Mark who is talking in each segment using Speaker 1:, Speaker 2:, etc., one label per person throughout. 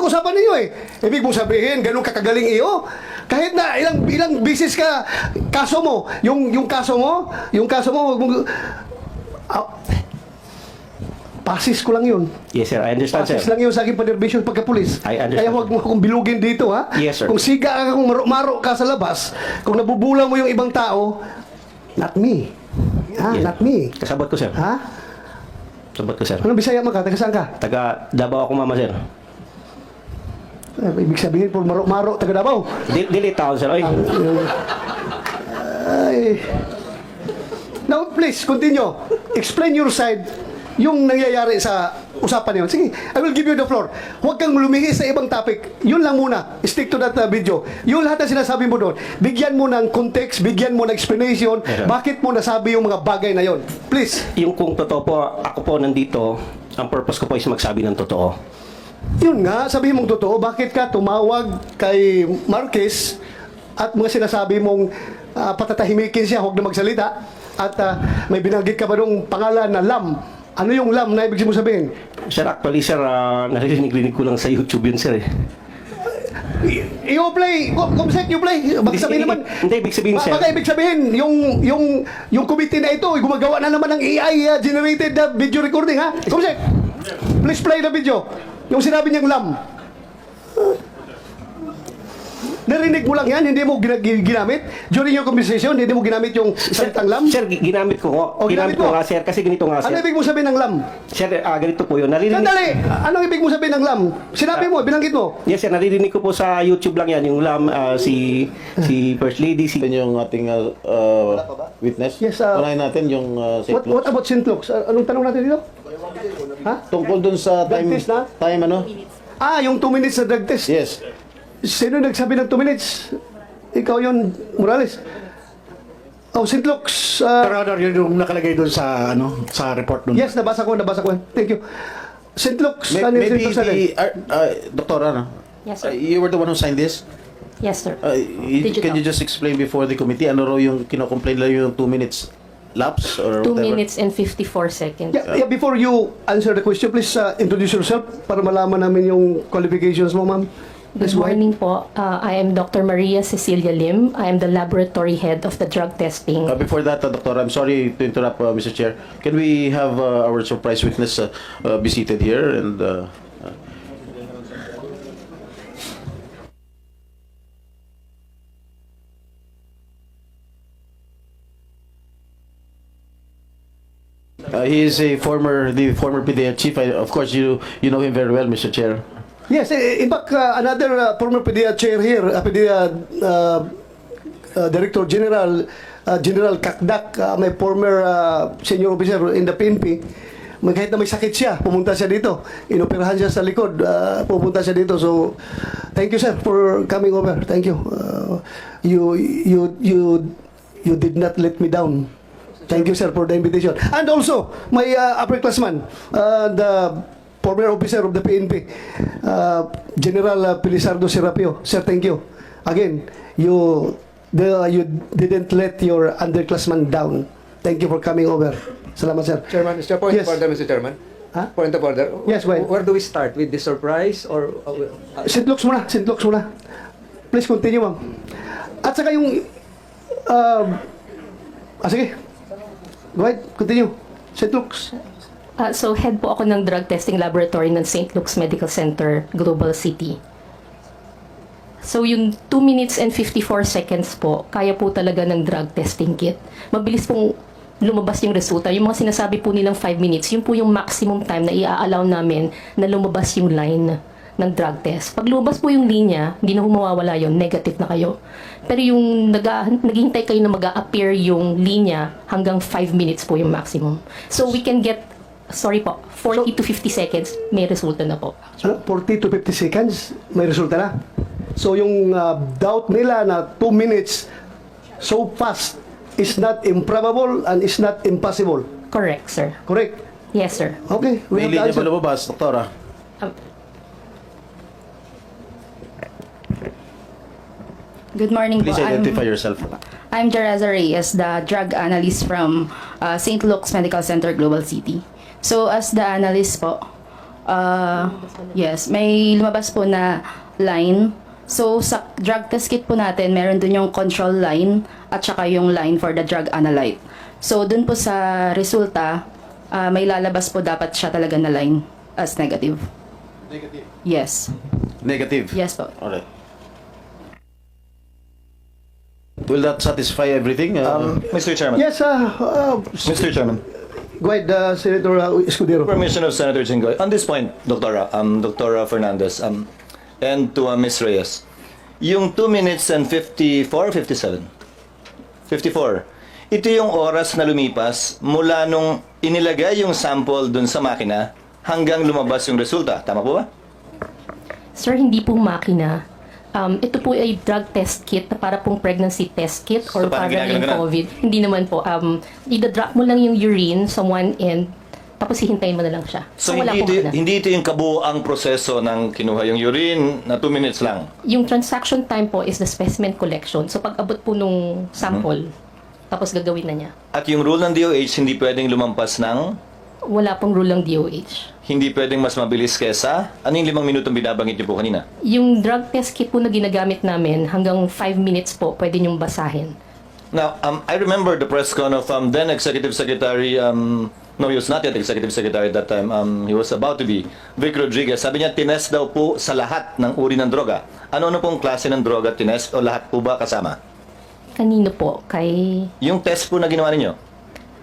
Speaker 1: usapan ninyo eh. Ibig mong sabihin, ganun kakagaling iyo? Kahit na ilang bisis ka, kaso mo, yung kaso mo, wag mong, pasis ko lang yun.
Speaker 2: Yes, sir. I understand, sir.
Speaker 1: Pasis lang yun sa aking panerbisyon pagkapulis.
Speaker 2: I understand.
Speaker 1: Kaya huwag mo akong bilugin dito, ha?
Speaker 2: Yes, sir.
Speaker 1: Kung siga ka, kung maro ka sa labas, kung nabubulang mo yung ibang tao, not me.
Speaker 2: Yes.
Speaker 1: Not me.
Speaker 2: Kasabot ko, sir.
Speaker 1: Ha?
Speaker 2: Kasabot ko, sir.
Speaker 1: Anong Bisaya mo ka? Taga saan ka?
Speaker 2: Taga Davao ako, mama, sir.
Speaker 1: Ibig sabihin, po maro, taga Davao.
Speaker 2: Dili taon, sir. Ay,
Speaker 1: Ay. Now, please, continue. Explain your side, yung nangyayari sa usapan yun. Sige, I will give you the floor. Huwag kang lumihis sa ibang topic. Yun lang muna. Stick to that video. Yung lahat na sinasabi mo doon, bigyan mo ng context, bigyan mo ng explanation, bakit mo nasabi yung mga bagay na yon. Please.
Speaker 2: yung kung totoo po, ako po nandito, ang purpose ko po is magsabi ng totoo.
Speaker 1: Yun nga, sabihin mong totoo, bakit ka tumawag kay Marquez at mga sinasabi mong patatahimikin siya, huwag na magsalita, at may binanggit ka ba nung pangalan na Lam? Ano yung Lam na ibig mo sabihin?
Speaker 2: Sir, actually, sir, narinig ko lang sa YouTube yun, sir.
Speaker 1: You play, Comsec, you play. Baka sabihin naman,
Speaker 2: Hindi, ibig sabihin, sir.
Speaker 1: baka ibig sabihin, yung committee na ito, gumagawa na naman ng AI generated video recording, ha? Comsec, please play the video. Yung sinabi niyang Lam. Narinig mo lang yan, hindi mo ginamit? During your conversation, hindi mo ginamit yung salitang Lam?
Speaker 2: Sir, ginamit ko nga.
Speaker 1: O, ginamit mo?
Speaker 2: nga, sir, kasi ganito nga, sir.
Speaker 1: Ano ibig mo sabihin ng Lam?
Speaker 2: Sir, ganito po yun.
Speaker 1: Sandali! Anong ibig mo sabihin ng Lam? Sinabi mo, binanggit mo.
Speaker 2: Yes, sir, naririnig ko po sa YouTube lang yan, yung Lam, si First Lady, si...
Speaker 3: Natin yung ating witness.
Speaker 1: Yes,
Speaker 3: Unahin natin yung St.
Speaker 1: What about St. Luke's? Anong tanong natin dito? Ha?
Speaker 3: Tungkol dun sa
Speaker 1: Drug test na?
Speaker 3: time ano?
Speaker 1: Yung 2 minutes na drug test.
Speaker 3: Yes.
Speaker 1: Sino nagsabi ng 2 minutes? Ikaw yun, Morales. St. Luke's.
Speaker 4: Your Honor, yun yung nakalagay doon sa sa report doon.
Speaker 1: Yes, nabasa ko. Thank you. St. Luke's. Ano yung St.
Speaker 3: Maybe
Speaker 1: Luke's natin?
Speaker 3: Doctor,
Speaker 5: Yes, sir.
Speaker 3: you were the one who signed this?
Speaker 5: Yes, sir.
Speaker 3: Can you just explain before the committee ano raw yung kinocomplain lang yung 2 minutes lapse or
Speaker 5: 2
Speaker 3: whatever?
Speaker 5: minutes and 54 seconds.
Speaker 1: Yeah, before you answer the question, please introduce yourself para malaman namin yung qualifications mo, ma'am.
Speaker 5: Good morning po. I am Dr. Maria Cecilia Lim. I am the laboratory head of the drug testing.
Speaker 3: Before that, Doctor, I'm sorry to interrupt, Mr. Chair. Can we have our surprise witness be seated here? And he is the former PDA chief. Of course, you know him very well, Mr. Chair.
Speaker 1: Yes, in fact, another former PDEA chair here, PDEA Director General, General Kakdak, may former senior officer in the PNP. Kahit na may sakit siya, pumunta siya dito. Inoperahan siya sa likod, pupunta siya dito. So, thank you, sir, for coming over. Thank you. You did not let me down. Thank you, sir, for the invitation. And also, my upperclassman, the former officer of the PNP, General Pilisardo Serapio. Sir, thank you. Again, you didn't let your underclassman down. Thank you for coming over. Salamat, sir.
Speaker 6: Chairman, Mr. Point
Speaker 1: Yes.
Speaker 6: of order, Mr. Chairman.
Speaker 1: Huh?
Speaker 6: Point of order.
Speaker 1: Yes, go ahead.
Speaker 6: Where do we start? With the surprise or...
Speaker 1: St. Luke's muna, St. Luke's muna. Please continue, ma'am. At saka yung... sige. Go ahead, continue. St. Luke's.
Speaker 5: So, head po ako ng drug testing laboratory ng St. Luke's Medical Center, Global City. So, yung 2 minutes and 54 seconds po, kaya po talaga ng drug testing kit. Mabilis pong lumabas yung resulta. Yung mga sinasabi po nilang 5 minutes, yun po yung maximum time na i-allow namin na lumabas yung line ng drug test. Pag lumabas po yung linya, hindi na mawawala yun, negative na kayo. Pero yung naghihintay kayo na mag-a-appear yung linya, hanggang 5 minutes po yung maximum. So we can get, 40 to 50 seconds, may resulta na po.
Speaker 1: 40 to 50 seconds, may resulta na. So yung doubt nila na 2 minutes so fast is not improbable and is not impossible.
Speaker 5: Correct, sir.
Speaker 1: Correct?
Speaker 5: Yes, sir.
Speaker 1: Okay. We
Speaker 3: May
Speaker 1: have the
Speaker 3: linya
Speaker 1: answer.
Speaker 3: ba lumabas, Doktora?
Speaker 7: Good morning
Speaker 3: Please
Speaker 7: po.
Speaker 3: identify yourself.
Speaker 7: I'm Jereza Reyes, the drug analyst from St. Luke's Medical Center, Global City. So as the analyst po, Yes, may lumabas po na line. So, sa drug test kit po natin, meron dun yung control line at saka yung line for the drug analyte. So, dun po sa resulta, may lalabas po dapat siya talaga na line as negative.
Speaker 3: Negative.
Speaker 7: Yes.
Speaker 3: Negative.
Speaker 7: Yes po.
Speaker 3: Alright. Will that satisfy everything?
Speaker 8: Mr. Chairman.
Speaker 1: Yes,
Speaker 8: Mr. Chairman.
Speaker 1: go ahead, Senator Escudero.
Speaker 8: Permission of Senator Jinggoy. On this point, Dr. Fernandez, and to Ms. Reyes, yung 2 minutes and 54, 57? 54. Ito yung oras na lumipas mula nung inilagay yung sample dun sa makina hanggang lumabas yung resulta. Tama po ba?
Speaker 5: Sir, hindi po makina. Ito po ay drug test kit na para pong pregnancy test kit or
Speaker 8: So, parang
Speaker 5: para yung
Speaker 8: ginaganon?
Speaker 5: COVID. Hindi naman po. Ida-drop mo lang yung urine sa one end, tapos hihintayin mo na lang siya.
Speaker 8: So,
Speaker 5: wala
Speaker 8: hindi
Speaker 5: pong
Speaker 8: ito,
Speaker 5: makina.
Speaker 8: hindi ito yung kabuoang proseso ng kinuha yung urine na 2 minutes lang.
Speaker 5: Yung transaction time po is the specimen collection. So pag abot po nung sample, tapos gagawin na niya.
Speaker 8: At yung rule ng DOH, hindi pwedeng lumampas ng,
Speaker 5: Wala pong rule ng DOH.
Speaker 8: hindi pwedeng mas mabilis kesa, ano yung 5 minutong binabanggit niyo po kanina?
Speaker 5: Yung drug test kit po na ginagamit namin, hanggang 5 minutes po, pwede niyong basahin.
Speaker 8: Now, I remember the press con of then Executive Secretary, no, he was not yet Executive Secretary at that time. He was about to be, Vic Rodriguez. Sabi niya, tinest daw po sa lahat ng uri ng droga. Ano-ano pong klase ng droga tinest o lahat po ba kasama?
Speaker 5: Kanino po? Kay
Speaker 8: Yung test po na ginawa ninyo,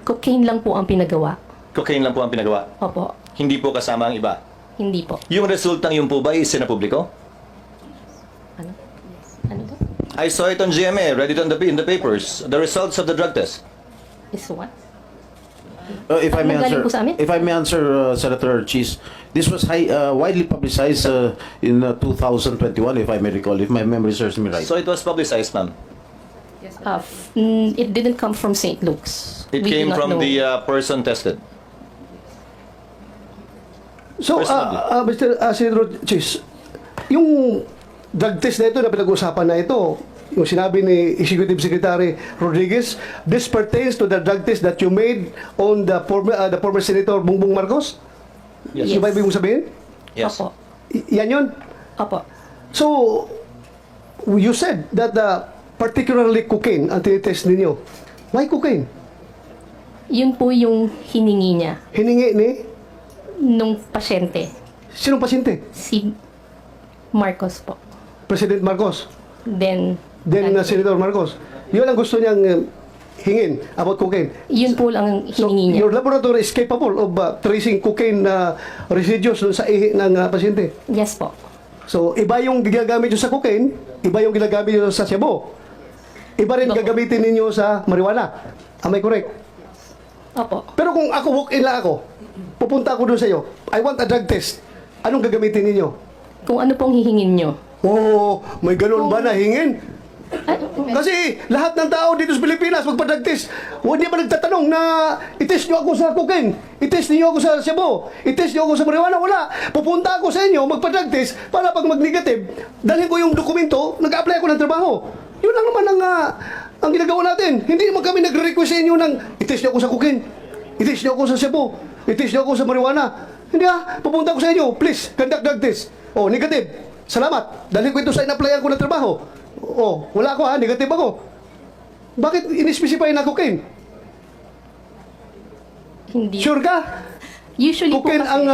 Speaker 5: cocaine lang po ang pinagawa.
Speaker 8: cocaine lang po ang pinagawa.
Speaker 5: Opo,
Speaker 8: Hindi po kasama ang iba.
Speaker 5: hindi po.
Speaker 8: Yung resultang yun po ba isinapubliko?
Speaker 5: Ano? Ano to?
Speaker 8: I saw it on GMA, read it on in the papers. The results of the drug test.
Speaker 5: Is what?
Speaker 3: if I may
Speaker 5: Nanggaling
Speaker 3: answer,
Speaker 5: po sa amin?
Speaker 3: if I may answer, Senator Cheese, this was widely publicized in 2021, if I may recall, if my memory serves me right.
Speaker 8: So it was publicized, ma'am.
Speaker 5: It didn't come from St. Luke's.
Speaker 8: It
Speaker 5: We do
Speaker 8: came
Speaker 5: not
Speaker 8: from
Speaker 5: know.
Speaker 8: the person tested.
Speaker 1: So,
Speaker 8: Personally.
Speaker 1: Mr. Senator Chis, yung drug test na ito na pinag-uusapan na ito, yung sinabi ni Executive Secretary Rodriguez, this pertains to the drug test that you made on the former Senator Bongbong Marcos?
Speaker 5: Yes.
Speaker 1: Yung ba ibig mong sabihin?
Speaker 8: Yes.
Speaker 5: Opo.
Speaker 1: Yan yun?
Speaker 5: Opo.
Speaker 1: So, you said that particularly cocaine ang tinitest ninyo. Why cocaine?
Speaker 5: Yun po yung hiningi niya
Speaker 1: Hiningi ni
Speaker 5: nung pasyente.
Speaker 1: sinong pasyente?
Speaker 5: Si Marcos po.
Speaker 1: President Marcos.
Speaker 5: Then
Speaker 1: Senator Marcos. Yun ang gusto niyang hingin about cocaine.
Speaker 5: yun po lang ang
Speaker 1: So,
Speaker 5: hiningi niya.
Speaker 1: your laboratory is capable of tracing cocaine residues dun sa ihi ng pasyente.
Speaker 5: Yes po.
Speaker 1: So, iba yung ginagamit nyo sa cocaine, iba yung ginagamit nyo sa shabu. Iba rin
Speaker 5: Opo.
Speaker 1: gagamitin ninyo sa marijuana. Am I correct?
Speaker 5: Opo.
Speaker 1: Pero kung ako, walk-in lang ako, pupunta ako doon sa iyo, I want a drug test. Anong gagamitin ninyo?
Speaker 5: Kung ano pong hihingin nyo.
Speaker 1: Oh, may ganun ba na hingin?
Speaker 5: Ay,
Speaker 1: Kasi lahat ng tao dito sa Pilipinas magpa-drug test. Hindi ba nagtatanong na i-test nyo ako sa cocaine? I-test niyo ako sa shabu? I-test niyo ako sa marijuana? Wala. Pupunta ako sa inyo, magpa-drug test para pag mag-negative, dalhin ko yung dokumento, nag-apply ako ng trabaho. Yun lang naman ang ginagawa natin. Hindi naman kami nagre-request sa inyo ng i-test niyo ako sa cocaine. I-test niyo ako sa shabu. I-test niyo ako sa marijuana. Hindi pupunta ako sa inyo, please, conduct drug test. Oh, negative. Salamat. Dalhin ko ito sa in-applyan ko ng trabaho. Oh, wala ako negative ako. Bakit in-specify na cocaine?
Speaker 5: hindi.
Speaker 1: Sure ka?
Speaker 5: Usually po
Speaker 1: Cocaine
Speaker 5: kasi.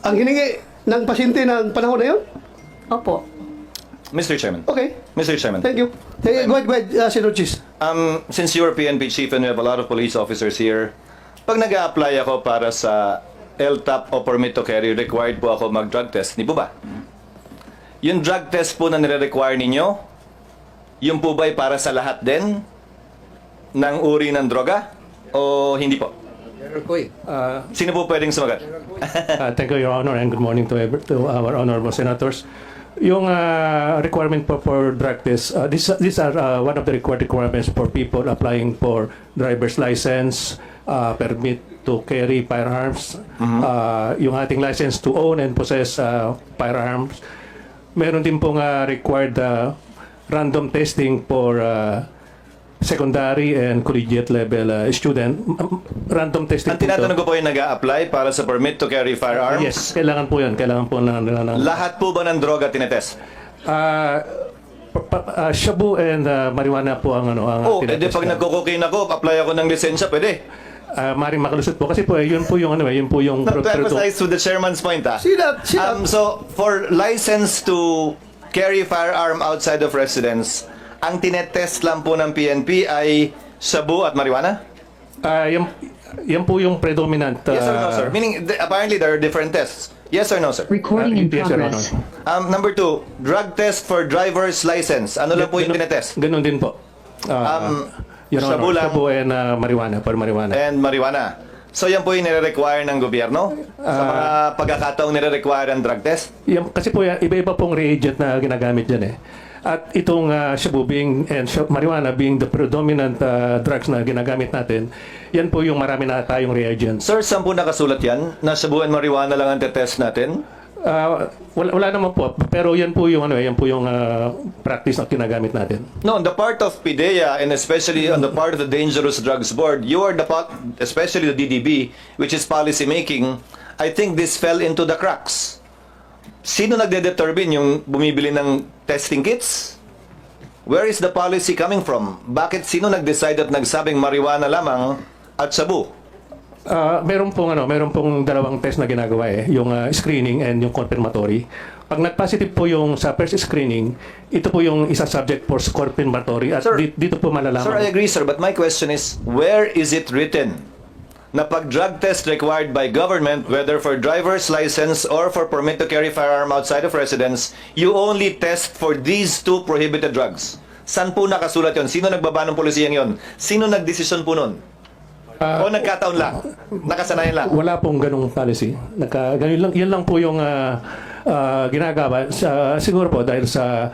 Speaker 1: ang hiningi ng pasyente ng panahon na yun?
Speaker 5: Opo.
Speaker 8: Mr. Chairman.
Speaker 1: Okay.
Speaker 8: Mr. Chairman.
Speaker 1: Thank you. Go ahead, Senator Chis.
Speaker 8: Since you're PNP chief and we have a lot of police officers here, pag nag-a-apply ako para sa LTAP o permit to carry, required po ako mag-drug test. Hindi po ba? Yung drug test po na nire-require ninyo, yung po ba'y para sa lahat din ng uri ng droga? O hindi po?
Speaker 6: General Koy,
Speaker 8: Sino po pwedeng sumagot?
Speaker 9: Thank you, Your Honor, and good morning to our honorable senators. Yung requirement for drug test, these are one of the required requirements for people applying for driver's license, permit to carry firearms, yung ating license to own and possess firearms. Meron din pong required random testing for secondary and collegiate level student. Random testing
Speaker 8: Ang tinatanong ko po yung nag-a-apply para sa permit to carry firearms.
Speaker 9: Yes, kailangan po yan. Kailangan po ng
Speaker 8: Lahat po ba ng droga tinetest?
Speaker 9: shabu and marijuana po ang
Speaker 8: Oh, edi pag nagko-cocaine ako, apply ako ng lisensya, pwede.
Speaker 9: maring makalusot po kasi po yun po yung yun po yung
Speaker 8: To emphasize to the chairman's point,
Speaker 1: See that?
Speaker 8: So, for license to carry firearm outside of residence, ang tinetest lang po ng PNP ay shabu at marijuana?
Speaker 9: yan po yung predominant.
Speaker 8: Yes or no, sir? Meaning, apparently there are different tests. Yes or no, sir?
Speaker 10: Recording in
Speaker 9: yes, Your
Speaker 10: progress.
Speaker 9: Honor.
Speaker 8: Number 2, drug test for driver's license. Ano lang po yung tinetest?
Speaker 9: Ganun din po. Your
Speaker 8: shabu
Speaker 9: Honor,
Speaker 8: lang.
Speaker 9: shabu and marijuana, per marijuana.
Speaker 8: And marijuana. So yan po yung nire-require ng gobyerno sa mga pagkakataong nire-require ang drug test?
Speaker 9: Yan, kasi po iba-iba pong reagent na ginagamit dyan eh. At itong shabu marijuana being the predominant drugs na ginagamit natin, yan po yung marami na tayong reagents.
Speaker 8: Sir, saan po nakasulat yan? Na shabu and marijuana lang ang test natin?
Speaker 9: Wala naman po, pero yan po yung practice na ginagamit natin.
Speaker 8: No, on the part of PIDEA and especially on the part of the Dangerous Drugs Board, you are the part, especially the DDB, which is policy making, I think this fell into the cracks. Sino nagde-determine yung bumibili ng testing kits? Where is the policy coming from? Bakit sino nag-decide at nagsabing marijuana lamang at shabu?
Speaker 9: Meron pong dalawang test na ginagawa yung screening and yung confirmatory. Pag nag-positive po yung sa first screening, ito po yung isa subject for confirmatory at
Speaker 8: Sir,
Speaker 9: dito po malalaman.
Speaker 8: Sir, I agree, sir, but my question is, where is it written na pag drug test required by government, whether for driver's license or for permit to carry firearm outside of residence, you only test for these two prohibited drugs? San po nakasulat yon? Sino nagbaba ng polisiyang yon? Sino nagdesisyon po nun? O nagkataon lang? Nakasanayan lang?
Speaker 9: Wala pong ganung policy. Yan lang po yung ginagawa. Siguro po dahil sa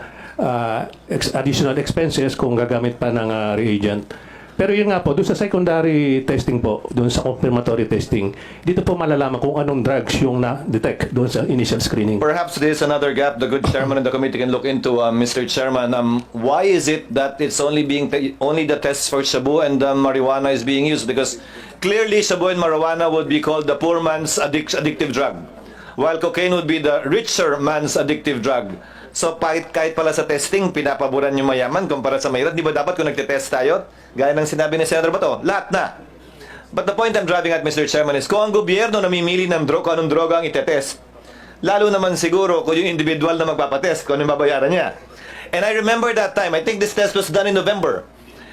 Speaker 9: additional expenses kung gagamit pa ng reagent. Pero yun nga po, doon sa secondary testing po, doon sa confirmatory testing, dito po malalaman kung anong drugs yung na-detect doon sa initial screening.
Speaker 8: Perhaps there is another gap the good chairman of the committee can look into, Mr. Chairman. Why is it that it's only the tests for shabu and marijuana is being used? Because clearly shabu and marijuana would be called the poor man's addictive drug, while cocaine would be the richer man's addictive drug. So kahit pala sa testing, pinapaboran yung mayaman kumpara sa mahirap. Di ba dapat kung nagtitest tayo, gaya ng sinabi ni Senator Bato, lahat na. But the point I'm driving at, Mr. Chairman, is kung ang gobyerno namimili ng kung anong droga ang itetest, lalo naman siguro kung yung individual na magpapatest, kung anong babayaran niya. And I remember that time, I think this test was done in November,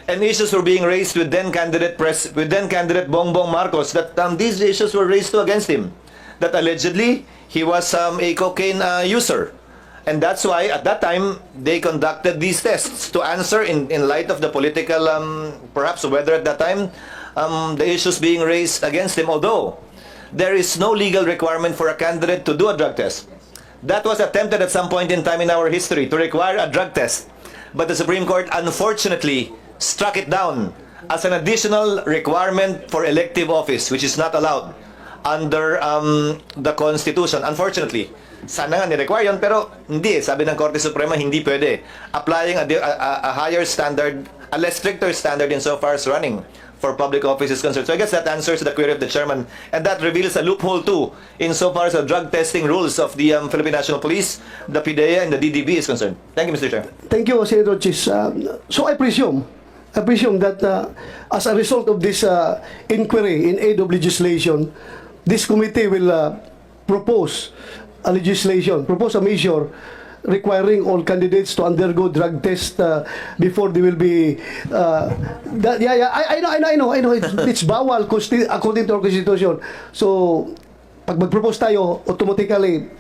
Speaker 8: and issues were being raised with then candidate Bongbong Marcos, that these issues were raised against him, that allegedly he was a cocaine user. And that's why, at that time, they conducted these tests to answer in light of the political, perhaps weather at that time, the issues being raised against him, although there is no legal requirement for a candidate to do a drug test. That was attempted at some point in time in our history to require a drug test. But the Supreme Court, unfortunately, struck it down as an additional requirement for elective office, which is not allowed under the Constitution, unfortunately. Sana nga ni-require yun, pero hindi. Sabi ng Korte Suprema, hindi pwede. Applying a higher standard, a less stricter standard insofar as running for public office is concerned. So I guess that answers the query of the chairman. And that reveals a loophole too, insofar as the drug testing rules of the Philippine National Police, the PIDEA, and the DDB is concerned. Thank you, Mr. Chair.
Speaker 1: Thank you, Senator Chis. So I presume that as a result of this inquiry in aid of legislation, this committee will propose a measure requiring all candidates to undergo drug test before they will be I know it's bawal according to our constitution. So pag mag-propose tayo, automatically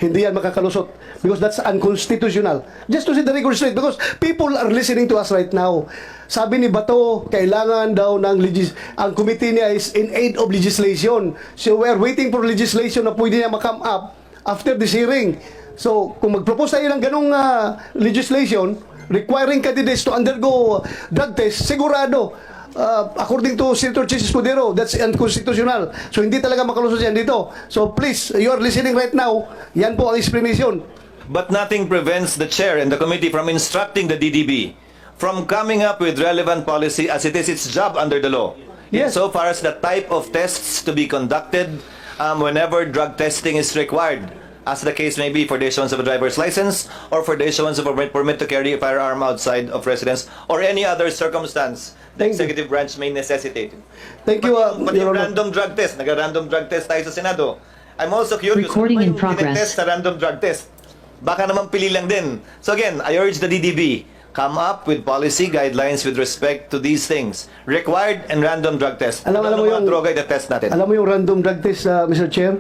Speaker 1: hindi yan makakalusot because that's unconstitutional. Just to set the record straight, because people are listening to us right now. Sabi ni Bato, kailangan daw ng ang committee niya is in aid of legislation. So we are waiting for legislation na pwede niya ma-come up after this hearing. So kung mag-propose tayo ng ganong legislation requiring candidates to undergo drug test, sigurado according to Senator Chis Escudero, that's unconstitutional. So hindi talaga makalusot yan dito. So please, you are listening right now, yan po ang explanation.
Speaker 8: But nothing prevents the chair and the committee from instructing the DDB from coming up with relevant policy as it is its job under the law.
Speaker 1: Yes.
Speaker 8: So far as the type of tests to be conducted whenever drug testing is required, as the case may be for the issuance of a driver's license or for the issuance of a permit to carry a firearm outside of residence or any other circumstance the
Speaker 1: Thank you.
Speaker 8: executive branch may necessitate.
Speaker 1: Thank you,
Speaker 8: Pati
Speaker 1: Your
Speaker 8: yung
Speaker 1: Honor.
Speaker 8: random drug test, nag-random drug test tayo sa Senado. I'm also curious,
Speaker 10: Recording in
Speaker 8: ano ba yung
Speaker 10: progress.
Speaker 8: tinetest sa random drug test? Baka naman pili lang din. So again, I urge the DDB, come up with policy guidelines with respect to these things. Required and random drug test.
Speaker 1: Alam
Speaker 8: Ano
Speaker 1: mo
Speaker 8: mga
Speaker 1: yung-
Speaker 8: droga itetest natin?
Speaker 1: Alam mo yung random drug test, Mr. Chair?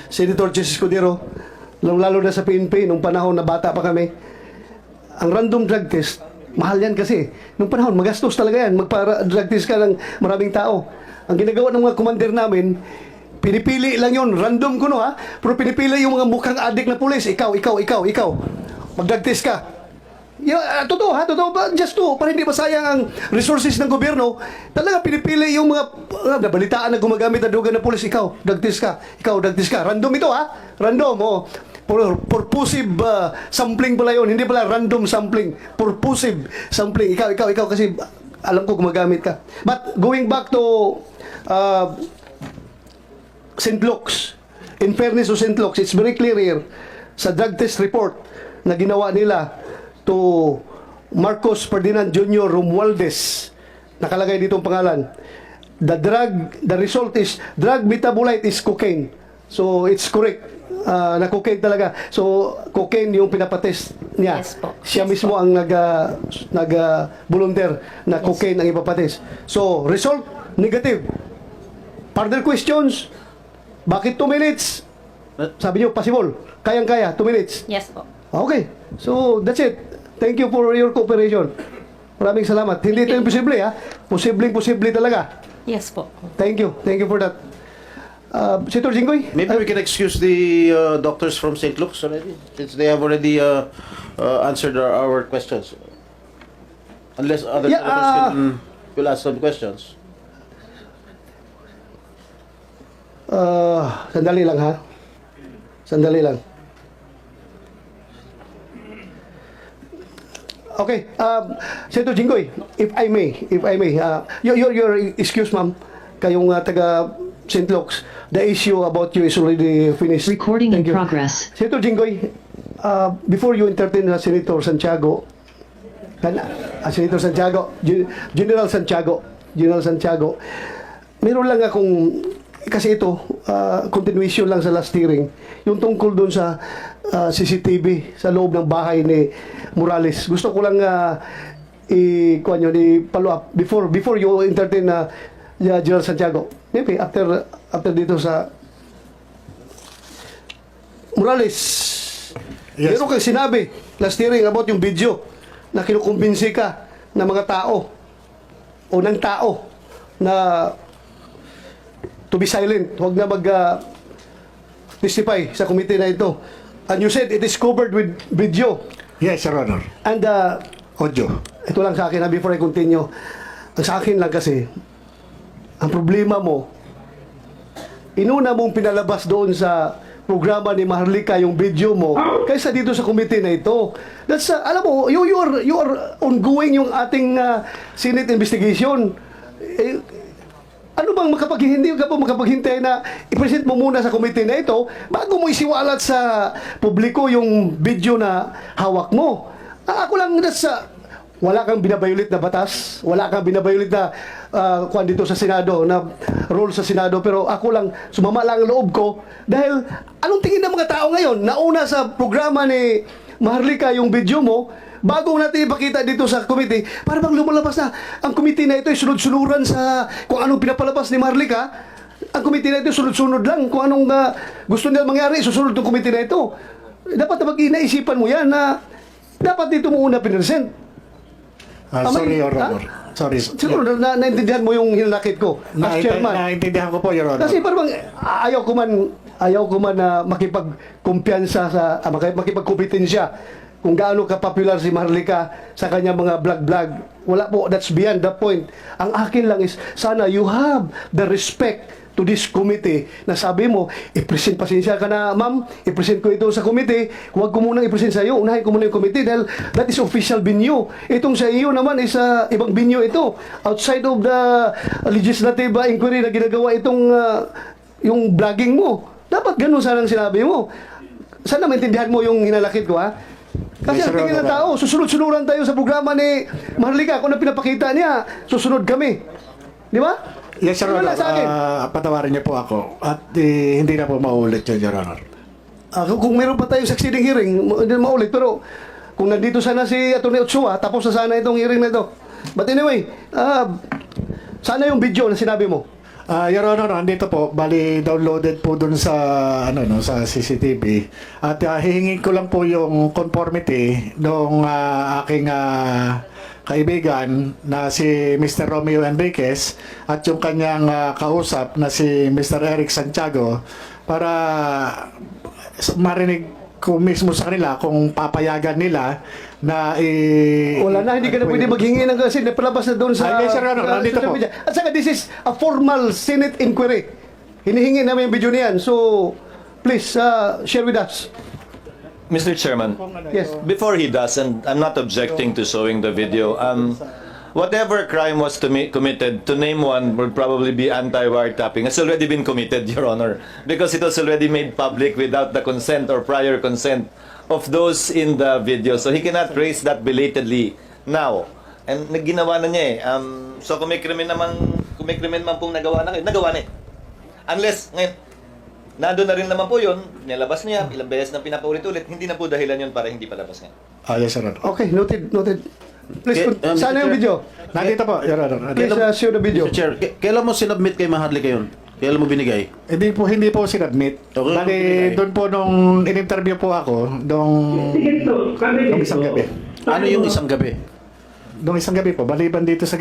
Speaker 1: Senator Jesus Escudero, lalo na sa PNP, nung panahon na bata pa kami, ang random drug test, mahal yan kasi. Nung panahon, magastos talaga yan. Magpa-drug test ka ng maraming tao. Ang ginagawa ng mga commander namin, pinipili lang yun. Random ko no ha. Pero pinipili yung mga mukhang adik na pulis. Ikaw. Mag-drug test ka. Totoo ha, totoo ba? Just to, para hindi masayang ang resources ng gobyerno, talaga pinipili yung mga nabalitaan na gumagamit na droga na pulis. Ikaw, drug test ka. Random ito ha. Random, oh. Purposive sampling pala yun. Hindi pala random sampling. Purposive sampling. Ikaw, kasi alam ko gumagamit ka. But going back to St. Luke's, in fairness to St. Luke's, it's very clear here sa drug test report na ginawa nila to Marcos Ferdinand Jr. Romualdez. Nakalagay dito ang pangalan. The result is, drug metabolite is cocaine. So, it's correct. Na cocaine talaga. So, cocaine yung pinapatest niya.
Speaker 5: Yes po.
Speaker 1: Siya
Speaker 5: Yes
Speaker 1: mismo
Speaker 5: po.
Speaker 1: ang volunteer na cocaine ang ipapatest. So, result, negative. Further questions? Bakit 2 minutes? Sabi niyo, possible. Kayang-kaya, 2 minutes.
Speaker 5: Yes po.
Speaker 1: Okay. So, that's it. Thank you for your cooperation. Maraming salamat. Hindi ito imposible, ha? Posibleng-posible talaga.
Speaker 5: Yes po.
Speaker 1: Thank you. Thank you for that. Senator Jinggoy?
Speaker 3: Maybe we can excuse the doctors from St. Luke's already, since they have already answered our questions. Unless other
Speaker 1: Yeah,
Speaker 3: senators will ask some questions.
Speaker 1: Sandali lang, ha? Sandali lang. Okay, Senator Jinggoy, if I may, your excuse, ma'am, kayong taga St. Luke's, the issue about you is already finished.
Speaker 10: Recording in
Speaker 1: Thank you.
Speaker 10: progress.
Speaker 1: Senator Jinggoy, before you entertain Senator Santiago, Senator Santiago, General Santiago, meron lang akong, kasi ito, continuation lang sa last hearing, yung tungkol doon sa CCTV sa loob ng bahay ni Morales. Gusto ko lang i-follow up before you entertain General Santiago. Maybe after dito sa Morales.
Speaker 4: Yes.
Speaker 1: Meron kang sinabi last hearing about yung video na kinukumbinsi ka ng mga tao o ng tao na to be silent. Huwag na testify sa committee na ito. And you said it is covered with video.
Speaker 4: Yes, Your Honor.
Speaker 1: And
Speaker 4: Audio.
Speaker 1: ito lang sa akin, before I continue. Ang sa akin lang kasi, ang problema mo, inuna mong pinalabas doon sa programa ni Maharlika yung video mo kaysa dito sa committee na ito. That's, alam mo, you are ongoing yung ating Senate investigation. Ano bang hindi ka pa makapaghintay na i-present mo muna sa committee na ito bago mo isiwalat sa publiko yung video na hawak mo? Ako lang, wala kang binabayulit na batas, wala kang binabayulit na kuwan dito sa Senado, na rule sa Senado, pero ako lang, sumama lang ang loob ko dahil anong tingin ng mga tao ngayon? Nauna sa programa ni Maharlika yung video mo, bago natin ipakita dito sa committee, para bang lumalabas na ang committee na ito ay sunod-sunuran sa kung anong pinapalabas ni Maharlika. Ang committee na ito sunod-sunod lang kung anong gusto nila mangyari, susunod ng committee na ito. Dapat na mag-inaisipan mo yan na dapat dito mo una pinresent.
Speaker 4: Sorry, Your Honor. Sorry.
Speaker 1: Siguro naintindihan mo yung hinanakit ko as chairman.
Speaker 4: Naintindihan ko po, Your Honor.
Speaker 1: Kasi parang ayaw ko man na makipagkumpiyansa makipagkompetensya kung gaano ka-popular si Maharlika sa kanyang mga vlog-vlog. Wala po, that's beyond the point. Ang akin lang is, sana you have the respect to this committee na sabi mo, i-present, pasensya ka na ma'am, i-present ko ito sa committee, huwag ko munang i-present sa iyo, unahin ko muna yung committee dahil that is official venue. Itong sa iyo naman is ibang venue ito. Outside of the legislative inquiry na ginagawa itong yung vlogging mo. Dapat ganun sanang sinabi mo. Sana maintindihan mo yung hinalakit ko, ha? Kasi
Speaker 4: Yes,
Speaker 1: ang tingin ng
Speaker 4: Sir
Speaker 1: tao, susunod-sunuran tayo sa programa ni Maharlika. Kung na pinapakita niya, susunod kami. Di ba?
Speaker 4: Yes, Your
Speaker 1: Yun
Speaker 4: Honor.
Speaker 1: lang sa akin.
Speaker 4: Patawarin niyo po ako. At hindi na po maulit yun, Your Honor.
Speaker 1: Kung meron pa tayong succeeding hearing, hindi na maulit. Pero kung nandito sana si Atty. Ochoa, tapos na sana itong hearing na ito. But anyway, sana yung video na sinabi mo.
Speaker 4: Your Honor, andito po, bali downloaded po dun sa sa CCTV. At hihingin ko lang po yung conformity ng aking kaibigan na si Mr. Romeo Enriquez at yung kanyang kausap na si Mr. Eric Santiago para marinig ko mismo sa kanila kung papayagan nila na
Speaker 1: Wala na, hindi ka na pwede maghingi ng kasi napalabas na doon sa
Speaker 4: Yes, Sir Honor, nandito
Speaker 1: social
Speaker 4: po.
Speaker 1: media. At saka this is a formal Senate inquiry. Hinihingi namin yung video niyan. So, please, share with us.
Speaker 8: Mr. Chairman,
Speaker 1: Yes.
Speaker 8: before he does, and I'm not objecting to showing the video, whatever crime was committed, to name one would probably be anti-wiretapping. It's already been committed, Your Honor, because it was already made public without the consent or prior consent of those in the video. So he cannot raise that belatedly now. And nagginawa na niya eh. So kung may krimen man pong nagawa na eh. Unless, ngayon, nandun na rin naman po yun, nilabas niya, ilang beses na pinapaulit-ulit, hindi na po dahilan yun para hindi palabas nga.
Speaker 4: Yes, Your Honor.
Speaker 1: Okay, noted. Please,
Speaker 3: Okay,
Speaker 1: sana yung
Speaker 3: Mr.
Speaker 1: video.
Speaker 4: Nandito po, Your Honor.
Speaker 1: Please, share the video.
Speaker 3: Mr. Chair, kailan mo sinubmit kay Maharlika yun? Kailan mo binigay?
Speaker 4: Hindi po sinadmit.
Speaker 3: Okay,
Speaker 4: Bali,
Speaker 3: okay.
Speaker 4: doon po nung in-interview po ako, nung isang gabi.
Speaker 3: Ano yung isang gabi?
Speaker 4: Nung isang gabi po, baliban dito sa...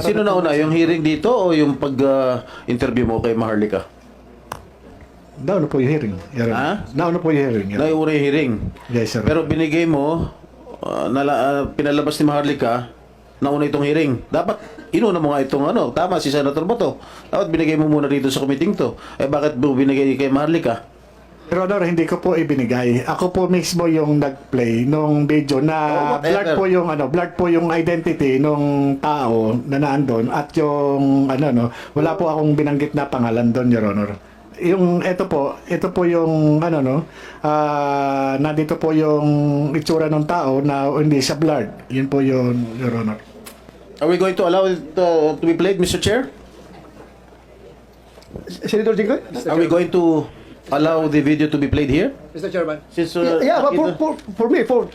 Speaker 3: Sino nauna? Yung hearing dito o yung pag-interview mo kay Maharlika?
Speaker 4: Nauna po yung hearing. Your Honor.
Speaker 3: Ha?
Speaker 4: Nauna po yung hearing. Your Honor.
Speaker 3: Nauna yung hearing.
Speaker 4: Yes, sir.
Speaker 3: Pero binigay mo, pinalabas ni Maharlika, nauna itong hearing. Dapat, inuna mo nga itong tama si Senator Boto. Dapat binigay mo muna dito sa committee to. Bakit mo binigay kay Maharlika?
Speaker 4: Your Honor, hindi ko po ibinigay. Ako po mismo yung nag-play nung video na
Speaker 3: whatever.
Speaker 4: blurred po yung identity nung tao na naandun at yung wala po akong binanggit na pangalan doon, Your Honor. Yung ito po yung nandito po yung itsura ng tao na hindi siya blurred. Yun po yun, Your Honor.
Speaker 3: Are we going to allow it to be played, Mr. Chair?
Speaker 1: Senator Jinggoy?
Speaker 3: Are we going to allow the video to be played here?
Speaker 6: Mr. Chairman.
Speaker 3: Since,
Speaker 1: Yeah, but for me, for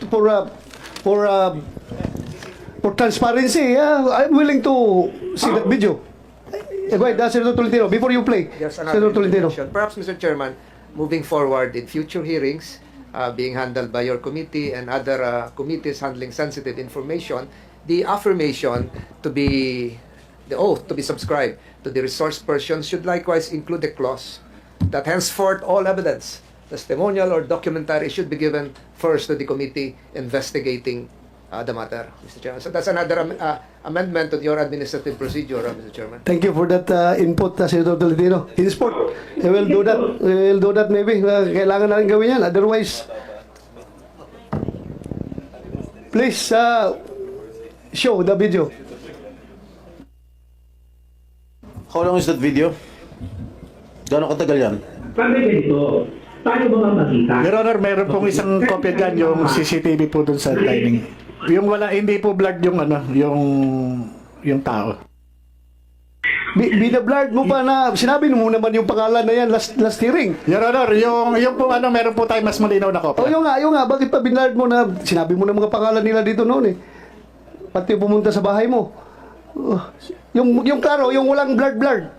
Speaker 1: transparency, I'm willing to see that video. Go ahead, Senator Tolentino, before you play.
Speaker 6: There's
Speaker 1: Senator
Speaker 6: another
Speaker 1: Tolentino.
Speaker 6: information. Perhaps, Mr. Chairman, moving forward in future hearings being handled by your committee and other committees handling sensitive information, the affirmation to be, the oath to be subscribed to the resource person should likewise include a clause that henceforth all evidence, testimonial or documentary, should be given first to the committee investigating the matter, Mr. Chairman. So that's another amendment to your administrative procedure, Mr. Chairman.
Speaker 1: Thank you for that input, Senator Tolentino. In sport, we will do that. We will do that maybe. Kailangan natin gawin yan. Otherwise, please show the video.
Speaker 3: how long is that video? Gano'ng katagal yan?
Speaker 4: Your Honor, meron pong isang kopya dyan, yung CCTV po dun sa dining. Yung hindi po blurred yung yung tao.
Speaker 1: Binablard mo pa na, sinabi mo naman yung pangalan na yan last hearing.
Speaker 4: Your Honor, yung po meron po tayo mas malinaw na kopya.
Speaker 1: Yung nga, bakit pa binlard mo na, sinabi mo na mga pangalan nila dito noon eh. Pati pumunta sa bahay mo. Yung klaro, yung walang blurred.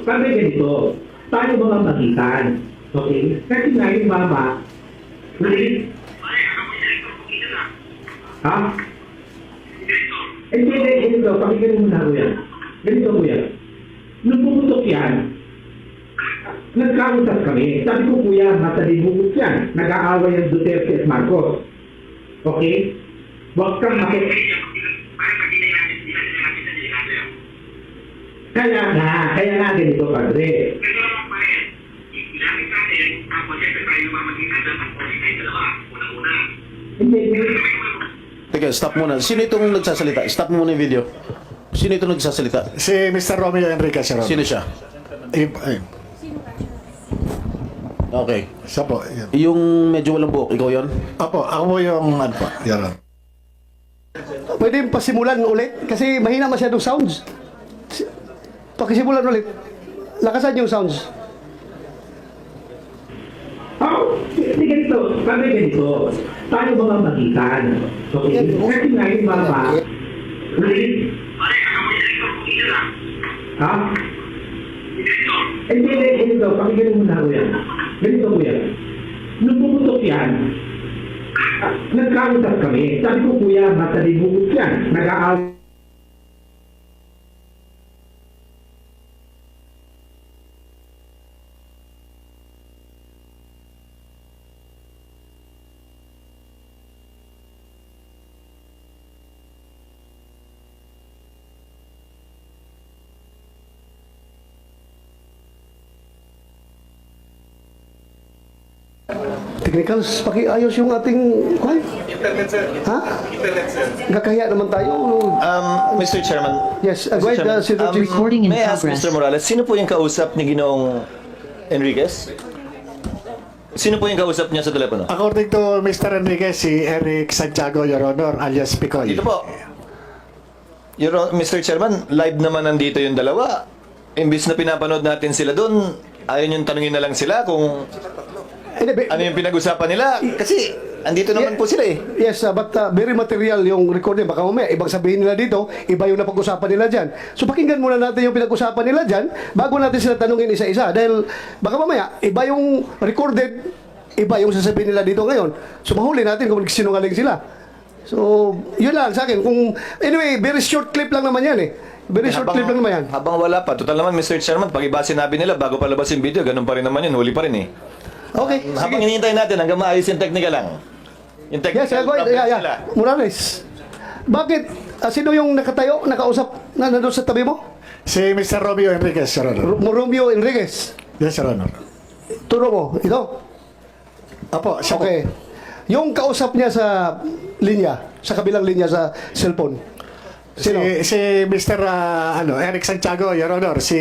Speaker 10: Sabi ganito, paano ba mapagitan? Okay? Kasi nga yung mama, Ha? Hindi, ganito. Pakinggan mo na ko yan. Ganito ko yan. Nung pumutok yan, nagkausap kami. Sabi ko, kuya, matalibukot yan. Nag-aaway ang Duterte at Marcos. Okay? Huwag kang Kaya nga ganito, padre. Hindi.
Speaker 3: Teka, stop muna. Sino itong nagsasalita? Stop muna yung video. Sino itong nagsasalita?
Speaker 4: Si Mr. Romeo Enriquez, Your Honor.
Speaker 3: Sino siya? Okay.
Speaker 4: Siya po. Yan.
Speaker 3: Yung medyo walang buhok, ikaw yon?
Speaker 4: Apo, ako po yung ano po, Your Honor.
Speaker 1: Pwede pasimulan ulit kasi mahina masyadong sounds. Pakisimulan ulit. Lakasan yung sounds.
Speaker 10: Hindi ganito. Sabi ganito. Tayo mga magitan. Okay? Kasi nga yung mama. Ha? Hindi, ganito. Pakinggan mo na ko yan. Ganito ko yan. Nung pumutok yan, nagkausap kami. Sabi ko, kuya, matalibukot yan. Nag-aaway.
Speaker 1: Technicals, pakiayos yung ating... Internet, sir. Ha? Internet, sir. Gakaya naman tayo.
Speaker 8: Mr. Chairman.
Speaker 1: Yes, go ahead, Senator Chief.
Speaker 11: Recording in
Speaker 8: May I ask
Speaker 11: progress.
Speaker 8: Mr. Morales, sino po yung kausap ni Ginoong Enriquez? Sino po yung kausap niya sa telepono?
Speaker 4: According to Mr. Enriquez, si Eric Santiago, Your Honor, alias Picoy.
Speaker 8: Dito po. Mr. Chairman, live naman nandito yung dalawa. Imbis na pinapanood natin sila doon, ayaw yung tanungin na lang sila kung ano yung pinag-usapan nila. Kasi andito naman po sila eh.
Speaker 1: Yes, but very material yung recording. Baka mamaya, ibang sabihin nila dito, iba yung napag-usapan nila dyan. So pakinggan muna natin yung pinag-usapan nila dyan bago natin sila tanungin isa-isa. Dahil baka mamaya, iba yung recorded, iba yung sasabihin nila dito ngayon. So mahuli natin kung sinungaling sila. So, yun lang sa akin. Anyway, very short clip lang naman yan eh. Very short clip lang naman yan.
Speaker 8: Habang wala pa, total naman Mr. Chairman, pag iba sinabi nila bago palabas yung video, ganun pa rin naman yun, huli pa rin eh.
Speaker 1: Okay,
Speaker 8: Habang
Speaker 1: sige.
Speaker 8: hinihintay natin hanggang maayos yung technical lang. Yung technical
Speaker 1: Yes, go ahead.
Speaker 8: problems
Speaker 1: Yeah.
Speaker 8: nila.
Speaker 1: Morales, bakit? Sino yung nakatayo, nakausap na nandun sa tabi mo?
Speaker 4: Si Mr. Romeo Enriquez, Your Honor.
Speaker 1: Romeo Enriquez.
Speaker 4: Yes, Your Honor.
Speaker 1: Turo mo, ito?
Speaker 4: Apo, siya po.
Speaker 1: Okay. Yung kausap niya sa linya, sa kabilang linya sa cellphone. Sino?
Speaker 4: Si Mr. Eric Santiago, Your Honor. Si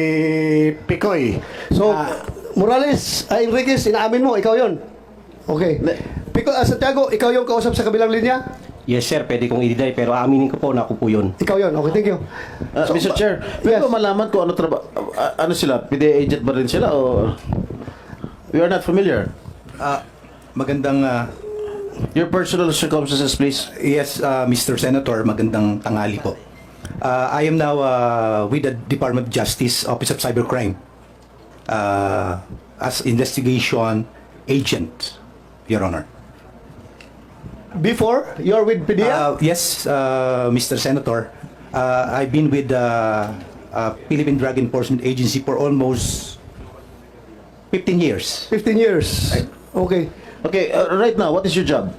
Speaker 4: Picoy.
Speaker 1: So, Morales, Enriquez, inaamin mo, ikaw yon. Okay. Pico, Santiago, ikaw yung kausap sa kabilang linya?
Speaker 2: Yes, sir. Pwede kong i-deny pero aaminin ko po na ako po yun.
Speaker 1: Ikaw yon. Okay, thank you.
Speaker 3: Mr. Chair, pwede
Speaker 1: yes.
Speaker 3: ba malaman kung ano trabaho, ano sila? PDA agent ba rin sila o... We are not familiar.
Speaker 12: Magandang
Speaker 3: Your personal circumstances, please.
Speaker 12: yes, Mr. Senator, magandang tanghali po. I am now with the Department of Justice Office of Cybercrime as investigation agent, Your Honor.
Speaker 1: Before, you're with PDEA?
Speaker 12: Yes, Mr. Senator, I've been with the Philippine Drug Enforcement Agency for almost 15 years.
Speaker 1: 15 years. Okay.
Speaker 3: Okay, right now, what is your job?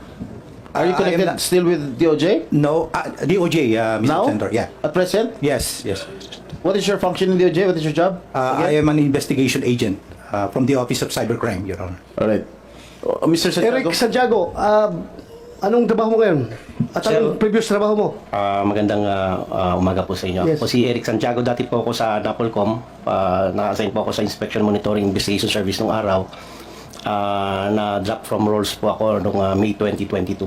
Speaker 3: Are you
Speaker 12: I am
Speaker 3: connected
Speaker 12: not-
Speaker 3: still with DOJ?
Speaker 12: No, DOJ, Mr.
Speaker 3: Now?
Speaker 12: Senator, yeah.
Speaker 3: At present?
Speaker 12: Yes, yes.
Speaker 3: What is your function in DOJ? What is your job?
Speaker 12: I am an investigation agent from the Office of Cybercrime, Your Honor.
Speaker 3: Alright. Mr. Santiago?
Speaker 1: Eric Santiago, anong trabaho mo ngayon? At anong previous trabaho mo?
Speaker 2: Magandang umaga po sa inyo.
Speaker 1: Yes.
Speaker 2: Ako si Eric Santiago, dati po ako sa Napolcom. Naka-assign po ako sa Inspection Monitoring Investigation Service nung araw. Na-drop from roles po ako noong May 2022.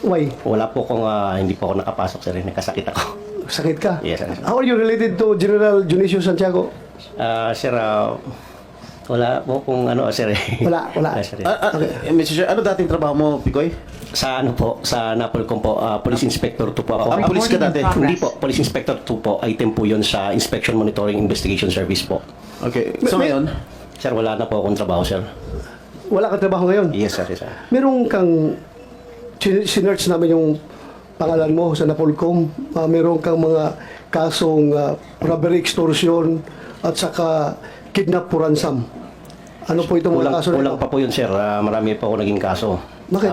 Speaker 1: Why?
Speaker 2: Wala po akong, hindi po ako nakapasok sir, nagkasakit ako.
Speaker 1: Sakit ka?
Speaker 2: Yes, sir.
Speaker 1: How are you related to General Dionisio Santiago?
Speaker 2: Sir, wala po kung ano, sir.
Speaker 1: Wala.
Speaker 2: Sir,
Speaker 3: Mr. Chair, ano dating trabaho mo, Picoy?
Speaker 2: sa ano po, sa Napolcom po, Police Inspector 2 po ako.
Speaker 3: Police ka dati?
Speaker 2: Hindi po, Police Inspector 2 po, item po yun sa Inspection Monitoring Investigation Service po.
Speaker 3: Okay. So ngayon,
Speaker 2: Sir, wala na po akong trabaho, sir.
Speaker 1: wala kang trabaho ngayon.
Speaker 2: Yes, sir. Yes, sir.
Speaker 1: Meron kang sinerch namin yung pangalan mo sa Napolcom. Meron kang mga kasong robbery, extortion, at saka kidnap for ransom. Ano po itong mga kaso na
Speaker 2: Kulang
Speaker 1: ito?
Speaker 2: pa po yun, sir. Marami pa ako naging kaso.
Speaker 1: Bakit?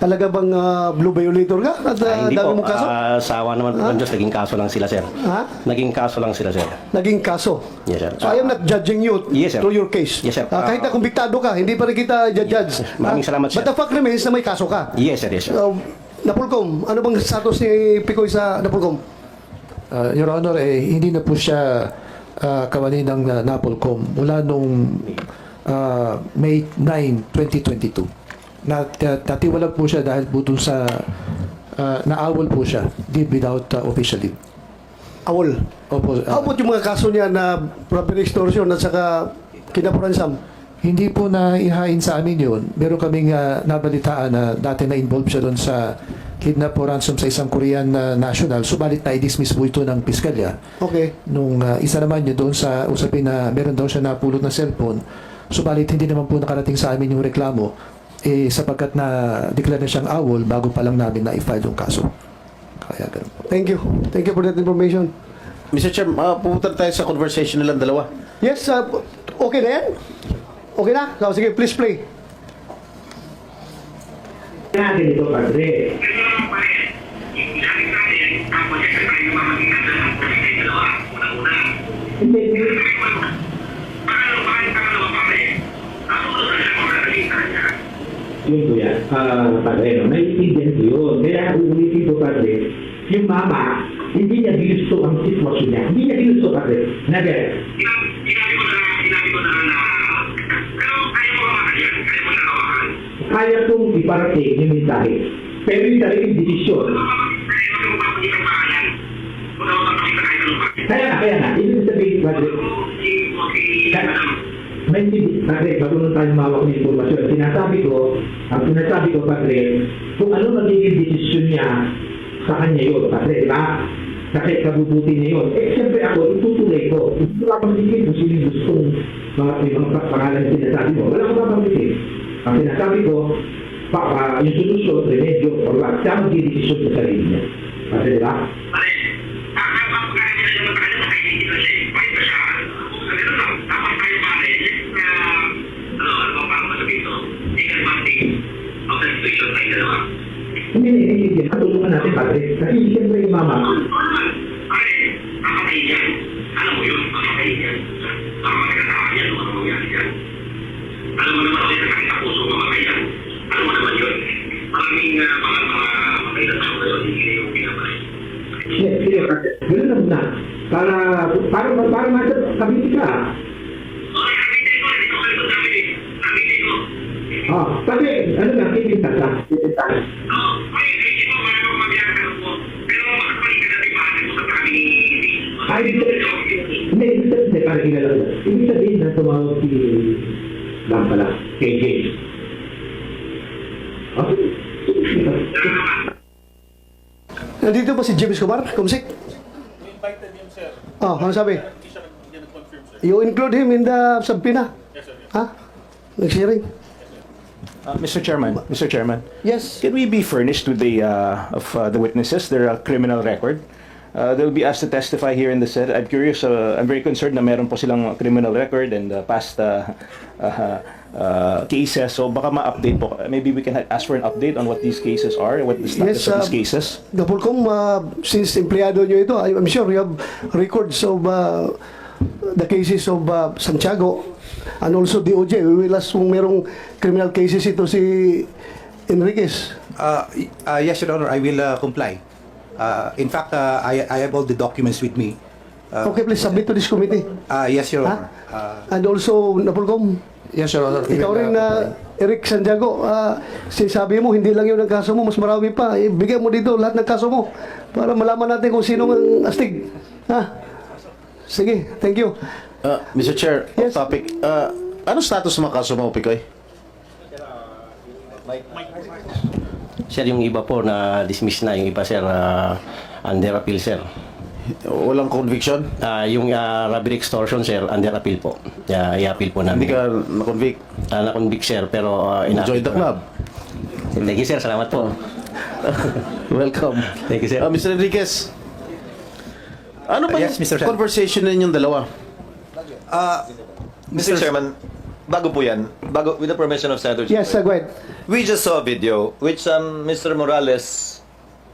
Speaker 1: Talaga bang blue violator ka? At
Speaker 2: Hindi
Speaker 1: dami
Speaker 2: po.
Speaker 1: mong kaso?
Speaker 2: Sawa naman po ng Diyos. Naging kaso lang sila, sir.
Speaker 1: Ha?
Speaker 2: Naging kaso lang sila, sir.
Speaker 1: Naging kaso?
Speaker 2: Yes, sir.
Speaker 1: So I am not judging you
Speaker 2: Yes, sir.
Speaker 1: through your case.
Speaker 2: Yes, sir.
Speaker 1: Kahit na kumbiktado ka, hindi pa rin kita judge.
Speaker 2: Maraming salamat, sir.
Speaker 1: But the fact remains na may kaso ka.
Speaker 2: Yes, sir. Yes, sir.
Speaker 1: Napolcom, ano bang status ni Picoy sa Napolcom?
Speaker 11: Your Honor, hindi na po siya kawani ng Napolcom mula nung May 9, 2022. Natiwalag po siya dahil po dun sa naawol po siya, did without official leave.
Speaker 1: Awol.
Speaker 11: Opo,
Speaker 1: How about yung mga kaso niya na robbery, extortion at saka kidnap-ransam?
Speaker 11: hindi po na ihain sa amin yun. Meron kaming nabalitaan na dati na-involve siya doon sa kidnap o ransom sa isang Korean national. Subalit na-dismiss po ito ng piskalya.
Speaker 1: Okay.
Speaker 11: Nung isa naman yun doon sa usapin na meron daw siya napulot na cellphone, subalit hindi naman po nakarating sa amin yung reklamo sapagkat na declare na siyang awol bago pa lang namin na-file yung kaso. Kaya ganun po.
Speaker 1: Thank you. Thank you for that information.
Speaker 3: Mr. Chair, pupunta tayo sa conversation nilang dalawa.
Speaker 1: Yes, okay na yan? Okay na? So, sige, please play.
Speaker 10: Natin ito, Padre. Hindi. Yun po yan. Padre, no? Naiintindihan ko yun. Kaya uulitin ko, Padre, yung mama, hindi niya ginusto ang sitwasyon niya. Hindi niya ginusto, Padre. Never. Kaya kong iparating yung mensahe. Pero yung sariling desisyon. Kaya nga. Ibig sabihin, Padre. May Padre, bago na tayo mawak ng informasyon. Ang sinasabi ko, Padre, kung ano magiging desisyon niya sa kanya yun, Padre, diba? Kasi kabubuti niya yun. Siyempre ako, itutuloy ko. Hindi ko kapag-isip kung sino gustong mga pangalan na sinasabi mo. Wala ko kapag-isip. Ang sinasabi ko, yung solusyon, remedyo, or what, siya magdidesisyon sa sarili niya. Kasi diba? Hindi, patulungan natin, Padre. Kasi siyempre yung mama. Alam mo yun, alam mo naman ako yung nakakita puso mga kailan. Alam mo naman yun. Maraming mga makailan sa mga yun, hindi yung pinapay. Sige, gano'n na muna. Para makabiti ka. Okay, kabiti ko. Hindi ko kalikot namin eh. Kabiti ko. Kasi, ano na, kikita ka. Oo, kikita ko para magmagyan ka po. Pero makapalik ka natin paano mo sa kami. Hindi, para kilala ko. Ibig sabihin na tumawag si lang pala, KJ. Okay.
Speaker 1: Nandito ba si James Kumar? Kumsik? Oh, ano sabi? You include him in the subpoena? Yes, sir. Ha? Nag-sharing?
Speaker 13: Mr. Chairman,
Speaker 1: Yes.
Speaker 13: can we be furnished with the witnesses, their criminal record? They'll be asked to testify here in the Senate. I'm curious, I'm very concerned na meron po silang criminal record and past cases. So baka ma-update po. Maybe we can ask for an update on what these cases are, what the status of these cases.
Speaker 1: Napolcom, since empleyado nyo ito, I'm sure you have records of the cases of Santiago and also DOJ. We will ask kung merong criminal cases ito si Enriquez.
Speaker 12: Yes, Your Honor, I will comply. In fact, I have all the documents with me.
Speaker 1: Okay, please submit to this committee.
Speaker 12: Yes, Your
Speaker 1: Ha?
Speaker 12: Honor.
Speaker 1: And also, Napolcom,
Speaker 11: Yes, Your Honor.
Speaker 1: ikaw rin Eric Santiago, sinasabi mo, hindi lang yun ang kaso mo, mas marami pa. Ibigay mo dito lahat ng kaso mo para malaman natin kung sino ang astig. Ha? Sige, thank you.
Speaker 3: Mr. Chair,
Speaker 1: Yes.
Speaker 3: topic. Ano status ng mga kaso mo, Picoy?
Speaker 2: Sir, yung iba po na dismiss na, yung iba sir under appeal sir.
Speaker 3: Walang conviction?
Speaker 2: Yung robbery extortion, sir, under appeal po. I-appeal po namin.
Speaker 3: Hindi ka na-convict?
Speaker 2: Na-convict, sir, pero
Speaker 3: Join the club.
Speaker 2: Thank you, sir. Salamat po.
Speaker 3: Welcome.
Speaker 2: Thank you, sir.
Speaker 3: Mr. Enriquez, ano ba
Speaker 12: Yes, Mr. Sen.
Speaker 3: yung conversation ninyong dalawa?
Speaker 8: Mr. Chairman, bago po yan, with the permission of Senator
Speaker 1: Yes,
Speaker 8: Jinggoy,
Speaker 1: go ahead.
Speaker 8: we just saw a video which Mr. Morales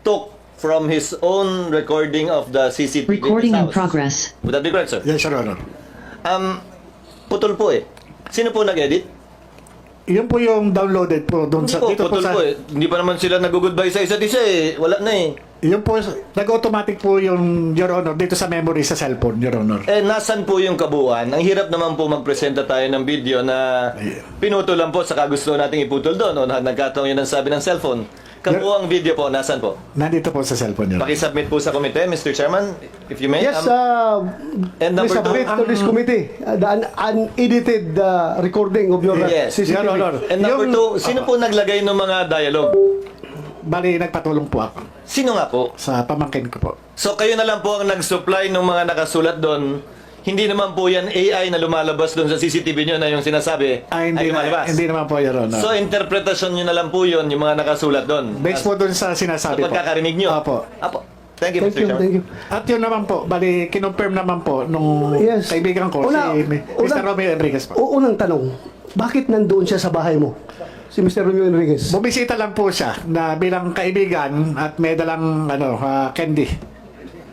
Speaker 8: took from his own recording of the CCTV.
Speaker 14: Recording
Speaker 8: in
Speaker 14: in
Speaker 8: his house.
Speaker 14: progress.
Speaker 8: Would that be correct, sir?
Speaker 4: Yes, Your Honor.
Speaker 8: Putol po eh. Sino po nag-edit?
Speaker 4: Yun po yung downloaded po doon
Speaker 8: Hindi
Speaker 4: sa
Speaker 8: po,
Speaker 4: dito po
Speaker 8: putol
Speaker 4: sa
Speaker 8: po eh. Hindi pa naman sila nag-goodbye sa isa't isa eh. Wala na eh.
Speaker 4: yun po nag-automatic po yung Your Honor dito sa memory sa cellphone, Your Honor.
Speaker 8: Eh, nasan po yung kabuuan? Ang hirap naman po magpresenta tayo ng video na pinutol lang po saka gusto nating iputol doon o nagkataon yun ang sabi ng cellphone. Kabuuang video po, nasan po?
Speaker 4: Nandito po sa cellphone, Your Honor.
Speaker 8: Pakisubmit po sa komite, Mr. Chairman, if you may.
Speaker 1: Yes,
Speaker 8: and
Speaker 1: we
Speaker 8: number
Speaker 1: submit
Speaker 8: two,
Speaker 1: to this committee the unedited recording of your
Speaker 8: yes,
Speaker 1: CCTV.
Speaker 4: Your Honor.
Speaker 8: And number two, sino po naglagay ng mga dialogue?
Speaker 4: Bali, nagpatulong po ako
Speaker 8: Sino nga po?
Speaker 4: sa pamangkin ko po.
Speaker 8: So kayo na lang po ang nag-supply ng mga nakasulat doon. Hindi naman po yan AI na lumalabas doon sa CCTV nyo na yung sinasabi ay lumalabas.
Speaker 4: Hindi naman po, Your Honor.
Speaker 8: So interpretasyon nyo na lang po yun, yung mga nakasulat doon.
Speaker 4: Based po doon sa sinasabi po.
Speaker 8: Pagkakarinig nyo.
Speaker 4: Apo.
Speaker 8: Apo. Thank you,
Speaker 1: Thank
Speaker 8: Mr.
Speaker 1: you,
Speaker 8: Chairman.
Speaker 1: thank you.
Speaker 4: At yun naman po, bali, kinonfirm naman po nung
Speaker 1: Yes.
Speaker 4: kaibigan ko, si Mr. Romeo Enriquez po.
Speaker 1: Unang tanong, bakit nandoon siya sa bahay mo? Si Mr. Romeo Enriquez.
Speaker 4: Bumisita lang po siya na bilang kaibigan at may dalang candy.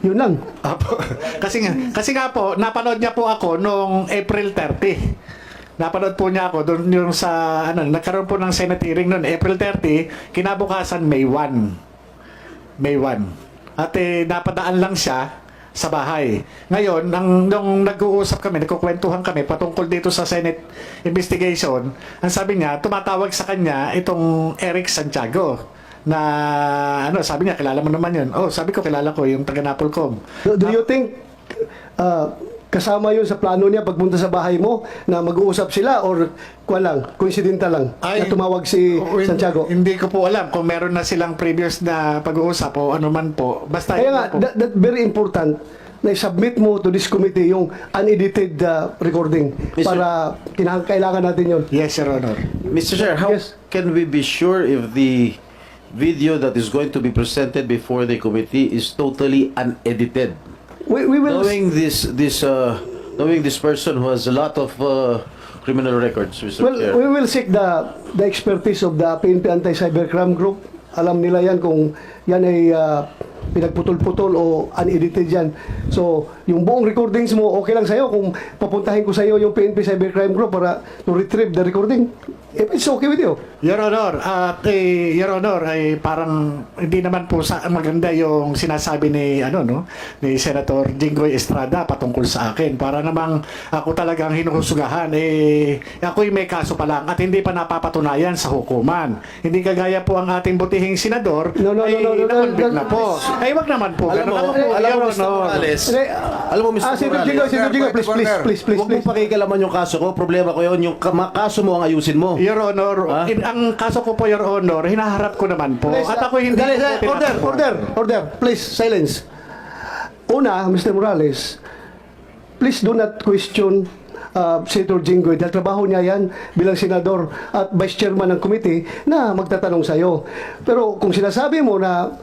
Speaker 1: Yun lang.
Speaker 4: Apo. kasi nga po, napanood niya po ako noong April 30. Napanood po niya ako doon yung sa nagkaroon po ng Senate hearing noon April 30, kinabukasan May 1. May 1. At napadaan lang siya sa bahay. Ngayon, nung nag-uusap kami, nagkukwentuhan kami patungkol dito sa Senate investigation, ang sabi niya, tumatawag sa kanya itong Eric Santiago na sabi niya, kilala mo naman yun. Oh, sabi ko, kilala ko yung taga Napolcom.
Speaker 1: Do you think kasama yun sa plano niya pagpunta sa bahay mo na mag-uusap sila or coincidental lang na tumawag si Santiago?
Speaker 4: Hindi ko po alam kung meron na silang previous na pag-uusap o ano man po. Basta
Speaker 1: Kaya nga, that very important na i-submit mo to this committee yung unedited recording para kailangan natin yun.
Speaker 4: Yes, Your Honor.
Speaker 3: Mr. Chair, how
Speaker 1: Yes.
Speaker 3: can we be sure if the video that is going to be presented before the committee is totally unedited?
Speaker 1: We will
Speaker 3: Knowing this person who has a lot of criminal records, Mr. Chair.
Speaker 1: we will seek the expertise of the PNP Anti-Cybercrime Group. Alam nila yan kung yan ay pinagputol-putol o unedited yan. So, yung buong recordings mo, okay lang sa'yo kung papuntahin ko sa'yo yung PNP Cybercrime Group para to retrieve the recording. If it's okay with you.
Speaker 4: Your Honor, Your Honor, ay parang hindi naman po maganda yung sinasabi ni ni Senator Jinggoy Estrada patungkol sa akin. Para namang ako talagang hinuhusugahan ako'y may kaso pa lang at hindi pa napapatunayan sa hukuman. Hindi kagaya po ang ating butihing senador na-convict na po. Ay wag naman po.
Speaker 3: Alam mo, Mr. Morales,
Speaker 1: Senator Jinggoy, please.
Speaker 3: huwag mong pakikalaman yung kaso ko. Problema ko yun. Yung kaso mo ang ayusin mo.
Speaker 4: Your Honor, ang kaso ko po, Your Honor, hinaharap ko naman po. At ako hindi
Speaker 1: Order. Please, silence. Una, Mr. Morales, please do not question Senator Jinggoy dahil trabaho niya yan bilang senador at vice chairman ng committee na magtatanong sa'yo. Pero kung sinasabi mo na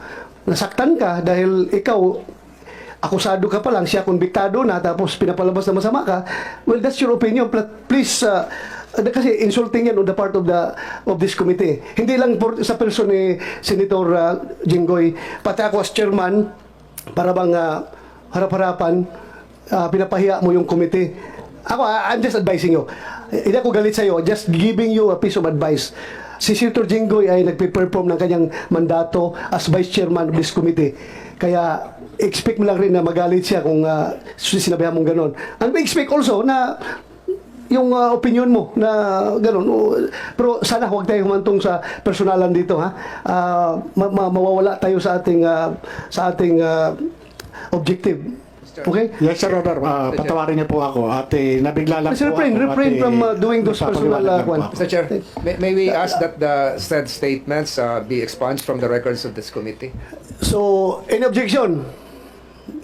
Speaker 1: nasaktan ka dahil ikaw akusado ka pa lang, siya konbiktado na tapos pinapalabas na masama ka, well, that's your opinion. Please, kasi insulting yan on the part of this committee. Hindi lang sa person ni Senator Jinggoy, pati ako as chairman, para bang harap-harapan, pinapahiya mo yung committee. I'm just advising you. Hindi ako galit sa'yo, just giving you a piece of advice. Si Senator Jinggoy ay nagpe-perform ng kanyang mandato as vice chairman of this committee. Kaya expect mo lang rin na magalit siya kung sinabihan mong ganon. And we expect also na yung opinion mo na gano'n. Pero sana huwag tayo humantong sa personalan dito, ha. Mawawala tayo sa ating objective. Okay?
Speaker 4: Yes, Sir Honor. Patawarin niyo po ako at nabigla lang po ako.
Speaker 1: Refrain from doing those personal
Speaker 6: Mr. Chair, may we ask that the said statements be expunged from the records of this committee?
Speaker 1: So, any objection?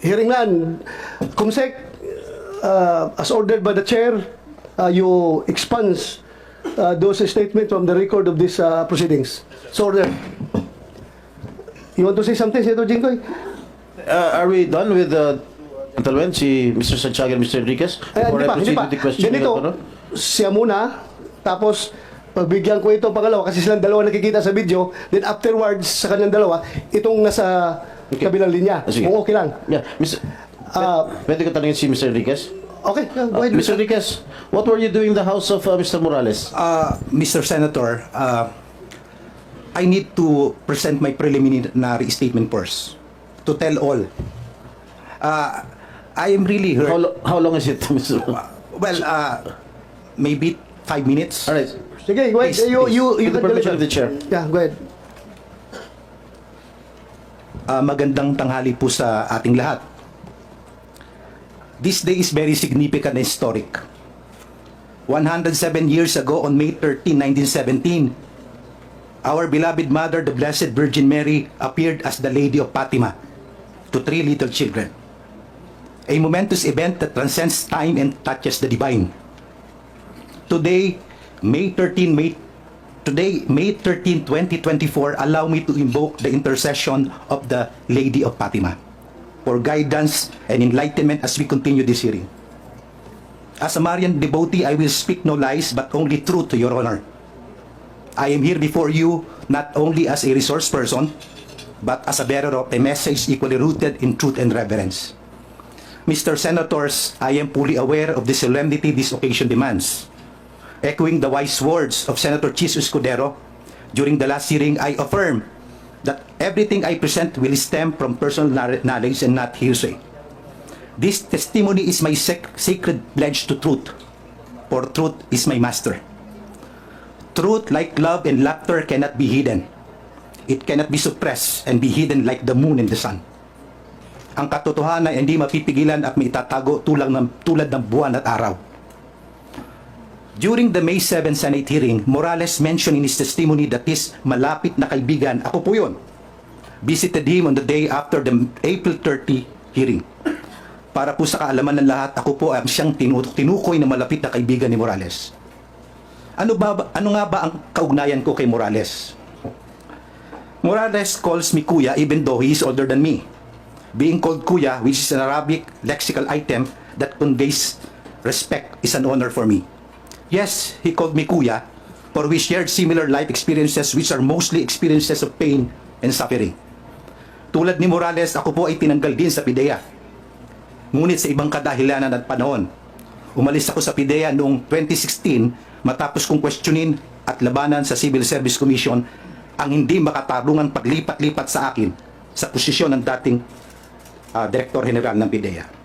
Speaker 1: Hearing none. Kumsek, as ordered by the chair, you expunge those statements from the record of these proceedings. So ordered. You want to say something, Senator Jinggoy?
Speaker 3: Are we done with the gentlemen, si Mr. Santiago and Mr. Enriquez? Before I proceed with the question,
Speaker 1: Ganito,
Speaker 3: Your Honor?
Speaker 1: siya muna, tapos pagbigyan ko ito pangalawa kasi silang dalawa nakikita sa video, then afterwards sa kanyang dalawa, itong nasa kabilang linya.
Speaker 3: Sige.
Speaker 1: Kung okay lang.
Speaker 3: Yeah, Mr. Pwede ko tanungin si Mr. Enriquez?
Speaker 1: Okay, go ahead.
Speaker 3: Mr. Enriquez, what were you doing in the house of Mr. Morales?
Speaker 12: Mr. Senator, I need to present my preliminary statement first to tell all. I am really hurt.
Speaker 3: How long is it, Mr.
Speaker 12: Well, maybe 5 minutes.
Speaker 3: All right.
Speaker 1: Sige, go ahead.
Speaker 12: Please,
Speaker 1: You
Speaker 3: With the
Speaker 1: can
Speaker 3: permission of the chair.
Speaker 1: Yeah, go ahead.
Speaker 12: Magandang tanghali po sa ating lahat. This day is very significant and historic. 107 years ago, on May 13, 1917, our beloved mother, the Blessed Virgin Mary, appeared as the Lady of Fatima to 3 little children. A momentous event that transcends time and touches the divine. Today, May 13, 2024, allow me to invoke the intercession of the Lady of Fatima for guidance and enlightenment as we continue this hearing. As a Marian devotee, I will speak no lies but only truth to your honor. I am here before you not only as a resource person, but as a bearer of a message equally rooted in truth and reverence. Mr. Senators, I am fully aware of the solemnity this occasion demands. Echoing the wise words of Senator Chis Escudero, during the last hearing, I affirm that everything I present will stem from personal knowledge and not hearsay. This testimony is my sacred pledge to truth, for truth is my master. Truth, like love and laughter, cannot be hidden. It cannot be suppressed and be hidden like the moon and the sun. Ang katotohanan ay hindi mapipigilan at maitatago tulad ng buwan at araw. During the May 7 Senate hearing, Morales mentioned in his testimony that his malapit na kaibigan, ako po yun, visited him on the day after the April 30 hearing. Para po sa kaalaman ng lahat, ako po ay siyang tinukoy na malapit na kaibigan ni Morales. Ano nga ba ang kaugnayan ko kay Morales? Morales calls me kuya even though he is older than me. Being called kuya, which is an Arabic lexical item that conveys respect, is an honor for me. Yes, he called me kuya, for we shared similar life experiences which are mostly experiences of pain and suffering. Tulad ni Morales, ako po ay tinanggal din sa PIDEA. Ngunit sa ibang kadahilanan at panahon. Umalis ako sa PIDEA noong 2016 matapos kong questionin at labanan sa Civil Service Commission ang hindi makatarungan paglipat-lipat sa akin sa posisyon ng dating Director General ng PIDEA.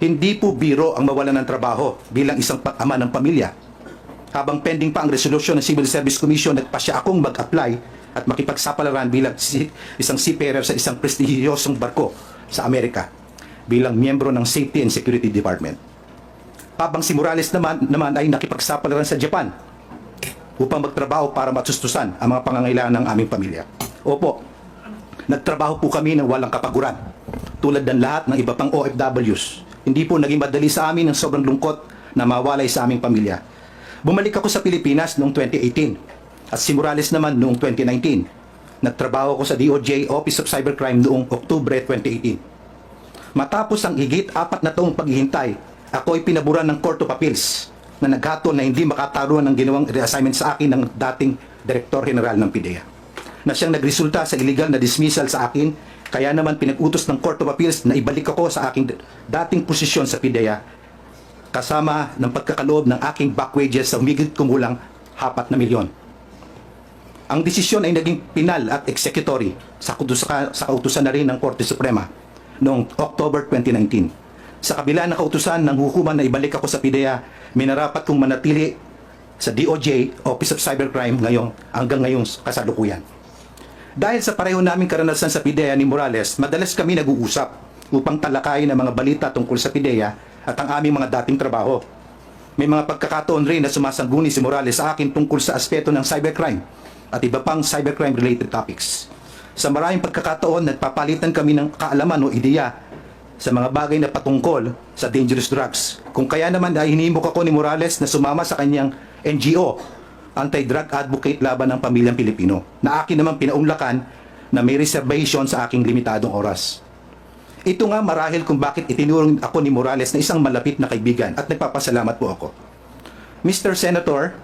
Speaker 12: Hindi po biro ang mawalan ng trabaho bilang isang ama ng pamilya. Habang pending pa ang resolusyon ng Civil Service Commission, nagpasya akong mag-apply at makipagsapalaran bilang isang seafarer sa isang prestigyosong barko sa Amerika bilang miyembro ng Safety and Security Department. Habang si Morales naman ay nakipagsapalaran sa Japan upang magtrabaho para matustusan ang mga pangangailangan ng aming pamilya. Opo, nagtrabaho po kami ng walang kapaguran, tulad ng lahat ng iba pang OFWs. Hindi po naging madali sa amin ang sobrang lungkot na mawalay sa aming pamilya. Bumalik ako sa Pilipinas noong 2018 at si Morales naman noong 2019. Nagtrabaho ako sa DOJ Office of Cybercrime noong Oktubre 2018. Matapos ang higit 4 na taong paghihintay, ako ay pinaburan ng Court of Appeals na naghatol na hindi makataruan ng ginawang reassignment sa akin ng dating Director General ng PIDEA, na siyang nagresulta sa illegal na dismissal sa akin. Kaya naman pinag-utos ng Court of Appeals na ibalik ako sa aking dating posisyon sa PIDEA kasama ng pagkakaloob ng aking back wages sa humigit kumulang 4 milyon. Ang desisyon ay naging pinal at executory sa kautusan na rin ng Korte Suprema noong October 2019. Sa kabila ng kautusan ng hukuman na ibalik ako sa PIDEA, minarapat kong manatili sa DOJ Office of Cybercrime hanggang ngayong kasalukuyan. Dahil sa pareho naming karanasan sa PIDEA ni Morales, madalas kami nag-uusap upang talakayin ang mga balita tungkol sa PIDEA at ang aming mga dating trabaho. May mga pagkakataon rin na sumasangguni si Morales sa akin tungkol sa aspeto ng cybercrime at iba pang cybercrime-related topics. Sa maraming pagkakataon, nagpapalitan kami ng kaalaman o ideya sa mga bagay na patungkol sa dangerous drugs. Kung kaya naman ay hinimok ako ni Morales na sumama sa kanyang NGO, Anti-Drug Advocate Laban ng Pamilyang Pilipino, na akin naman pinaunlakan na may reservation sa aking limitadong oras. Ito nga marahil kung bakit itinurong ako ni Morales na isang malapit na kaibigan at nagpapasalamat po ako. Mr. Senator,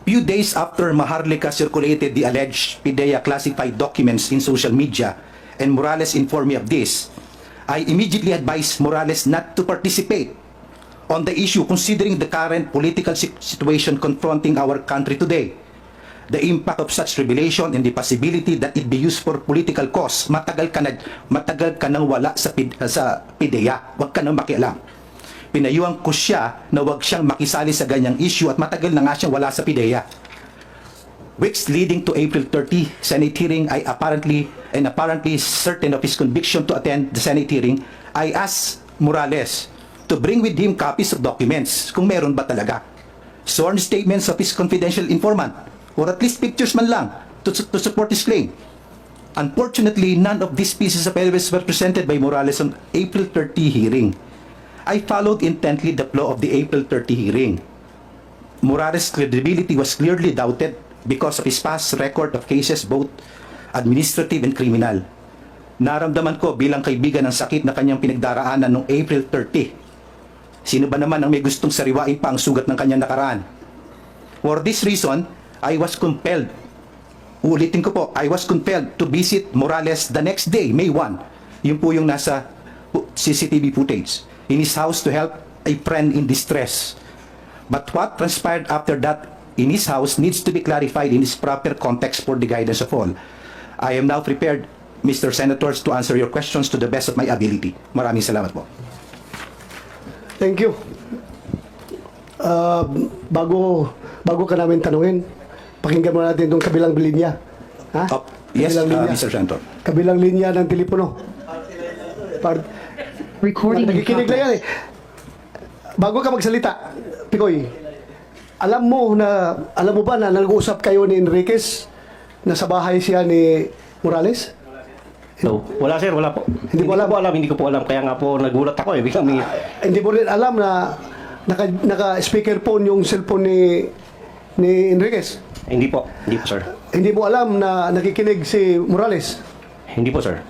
Speaker 12: few days after Maharlika circulated the alleged PIDEA classified documents in social media and Morales informed me of this, I immediately advised Morales not to participate on the issue considering the current political situation confronting our country today. The impact of such revelation and the possibility that it be used for political cause. Matagal ka nang wala sa PIDEA. Huwag ka nang makialam. Pinayuhan ko siya na huwag siyang makisali sa ganyang issue at matagal na nga siyang wala sa PIDEA. Weeks leading to April 30 Senate hearing, I apparently certain of his conviction to attend the Senate hearing, I asked Morales to bring with him copies of documents, kung meron ba talaga, sworn statements of his confidential informant, or at least pictures man lang to support his claim. Unfortunately, none of these pieces of evidence were presented by Morales on April 30 hearing. I followed intently the flow of the April 30 hearing. Morales' credibility was clearly doubted because of his past record of cases both administrative and criminal. Naramdaman ko bilang kaibigan ang sakit na kanyang pinagdaraanan noong April 30. Sino ba naman ang may gustong sariwain pa ang sugat ng kanyang nakaraan? For this reason, I was compelled, ulitin ko po, I was compelled to visit Morales the next day, May 1. Yun po yung nasa CCTV footage, in his house to help a friend in distress. But what transpired after that in his house needs to be clarified in its proper context for the guidance of all. I am now prepared, Mr. Senators, to answer your questions to the best of my ability. Maraming salamat po.
Speaker 1: Thank you. Bago ka namin tanungin, pakinggan mo natin itong kabilang linya. Ha?
Speaker 12: Yes,
Speaker 1: Kabilang linya.
Speaker 12: Mr. Senator.
Speaker 1: Kabilang linya ng telepono.
Speaker 5: Recording in
Speaker 1: Nakikinig lang yan eh. Bago ka magsalita, Picoy, alam mo ba na nag-uusap kayo ni Enriquez na sa bahay siya ni Morales?
Speaker 2: No, wala sir, wala po.
Speaker 1: Hindi mo alam?
Speaker 2: Hindi ko po alam. Kaya nga po nagulat ako eh. Biglang may...
Speaker 1: Hindi mo rin alam na naka-speakerphone yung cellphone ni Enriquez?
Speaker 2: Hindi po sir.
Speaker 1: Hindi mo alam na nakikinig si Morales?
Speaker 2: Hindi po sir.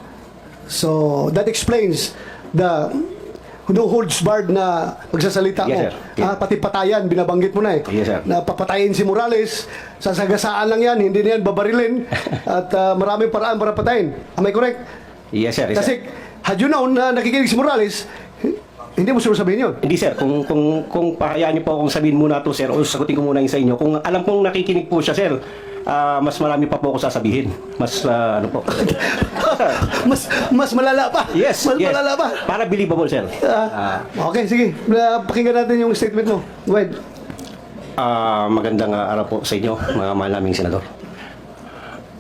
Speaker 1: So, that explains the no holds barred na magsasalita
Speaker 2: Yes,
Speaker 1: mo.
Speaker 2: sir. Yes.
Speaker 1: Pati patayan, binabanggit mo na eh.
Speaker 2: Yes, sir.
Speaker 1: Na papatayin si Morales, sasagasaan lang yan, hindi na yan babarilin, at maraming paraan para patayin. Am I correct?
Speaker 2: Yes sir. Yes,
Speaker 1: Kasi,
Speaker 2: sir.
Speaker 1: had you known na nakikinig si Morales, hindi mo sabihin yun.
Speaker 2: Hindi sir, kung pahayaan niyo po akong sabihin muna to sir, o sagutin ko muna yung sa inyo. Kung alam kong nakikinig po siya sir, mas marami pa po ako sasabihin. Mas ano po.
Speaker 1: mas malala pa.
Speaker 2: Yes.
Speaker 1: Mas
Speaker 2: yes.
Speaker 1: malala pa.
Speaker 2: Para believable sir.
Speaker 1: Okay, sige. Pakinggan natin yung statement mo. Go ahead.
Speaker 2: Magandang araw po sa inyo, mga mahal naming senador.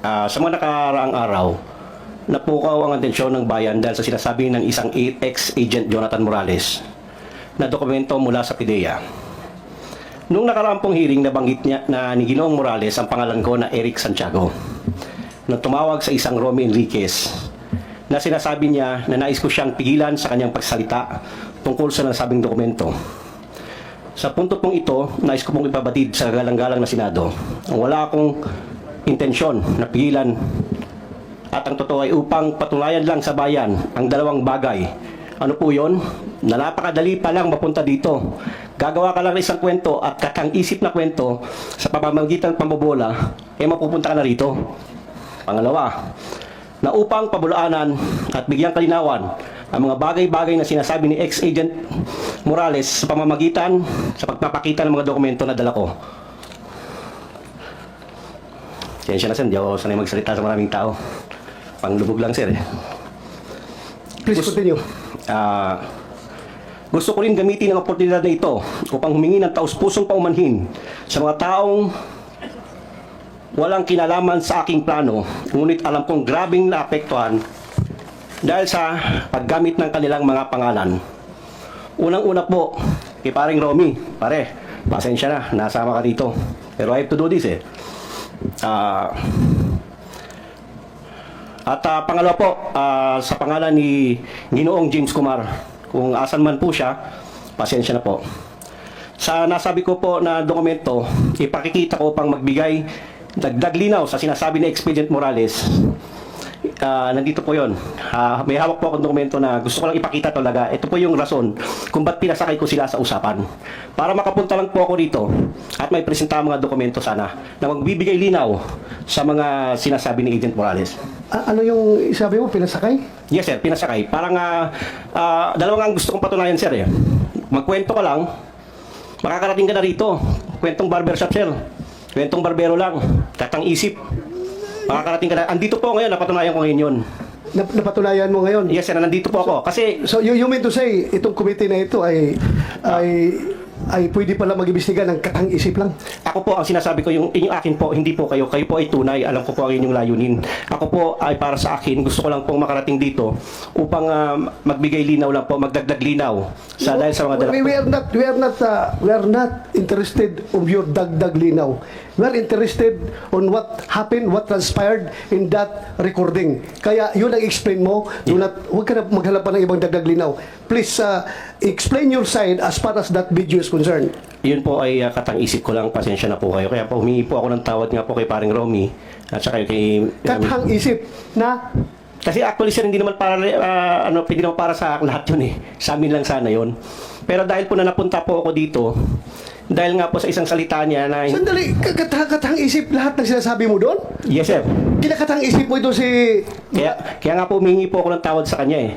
Speaker 2: Sa mga nakaraang araw, napukaw ang atensyon ng bayan dahil sa sinasabi ng isang ex-agent Jonathan Morales na dokumento mula sa PIDEA. Noong nakaraang pong hearing, nabanggit niya na ni Ginoong Morales ang pangalan ko na Eric Santiago na tumawag sa isang Romy Enriquez na sinasabi niya na nais ko siyang pigilan sa kanyang pagsalita tungkol sa nasabing dokumento. Sa punto pong ito, nais ko pong ipabatid sa galang-galang na Senado ang wala akong intensyon na pigilan at ang totoo ay upang patunayan lang sa bayan ang dalawang bagay. Ano po yon? Na napakadali pa lang mapunta dito. Gagawa ka lang ng isang kwento at kakang-isip na kwento sa pamamagitan ng pambobola, mapupunta ka na rito. Pangalawa, na upang pabulaanan at bigyang kalinawan ang mga bagay-bagay na sinasabi ni ex-agent Morales sa pamamagitan sa pagpapakita ng mga dokumento na dala ko. Sensya na sir, di ako sanay magsalita sa maraming tao. Panglubog lang sir eh.
Speaker 1: Please continue.
Speaker 2: Gusto ko rin gamitin ang oportunidad na ito upang humingi ng taus-pusong paumanhin sa mga taong walang kinalaman sa aking plano, ngunit alam kong grabing naapektuhan dahil sa paggamit ng kanilang mga pangalan. Unang-una po, kay paring Romy, pare, pasensya na, nasama ka dito. Pero I have to do this eh. At pangalawa po, sa pangalan ni Ginoong James Kumar, kung asan man po siya, pasensya na po. Sa nasabi ko po na dokumento, ipakikita ko pang magbigay dagdag linaw sa sinasabi ni Expedient Morales. Nandito po yon. May hawak po akong dokumento na gusto ko lang ipakita talaga. Ito po yung rason kung ba't pinasakay ko sila sa usapan. Para makapunta lang po ako dito at may presenta mga dokumento sana na magbibigay linaw sa mga sinasabi ni Agent Morales.
Speaker 1: Ano yung sabi mo, pinasakay?
Speaker 2: Yes sir, pinasakay. Parang dalawang ang gusto kong patunayan sir eh. Magkwento ka lang, makakarating ka na rito. Kwentong barbershop sir. Kwentong barbero lang. Katang isip. Makakarating ka na. Andito po ngayon, napatunayan ko ngayon yun.
Speaker 1: Napatunayan mo ngayon?
Speaker 2: Yes sir, nandito po ako. Kasi
Speaker 1: So you mean to say, itong committee na ito ay pwede pala mag-imbestiga ng katang-isip lang?
Speaker 2: ako po, ang sinasabi ko, yung akin po, hindi po kayo. Kayo po ay tunay. Alam ko po ang inyong layunin. Ako po ay para sa akin, gusto ko lang pong makarating dito upang magbigay linaw lang po, magdagdag linaw dahil sa mga dala.
Speaker 1: We are not interested of your dagdag linaw. We are interested on what happened, what transpired in that recording. Kaya yun ang explain mo. Huwag ka na maghanap pa ng ibang dagdag linaw. Please explain your side as far as that video is concerned.
Speaker 2: Yun po ay katang-isip ko lang, pasensya na po kayo. Kaya po humingi po ako ng tawad nga po kay paring Romy at saka kay...
Speaker 1: Katang-isip na...
Speaker 2: Kasi actually sir, hindi naman para hindi naman para sa lahat yun eh. Sa amin lang sana yun. Pero dahil po na napunta po ako dito, dahil nga po sa isang salita niya na...
Speaker 1: Sandali, katang-isip lahat ng sinasabi mo doon?
Speaker 2: Yes sir.
Speaker 1: Kinakatang-isip mo ito si...
Speaker 2: Kaya nga po humingi po ako ng tawad sa kanya eh.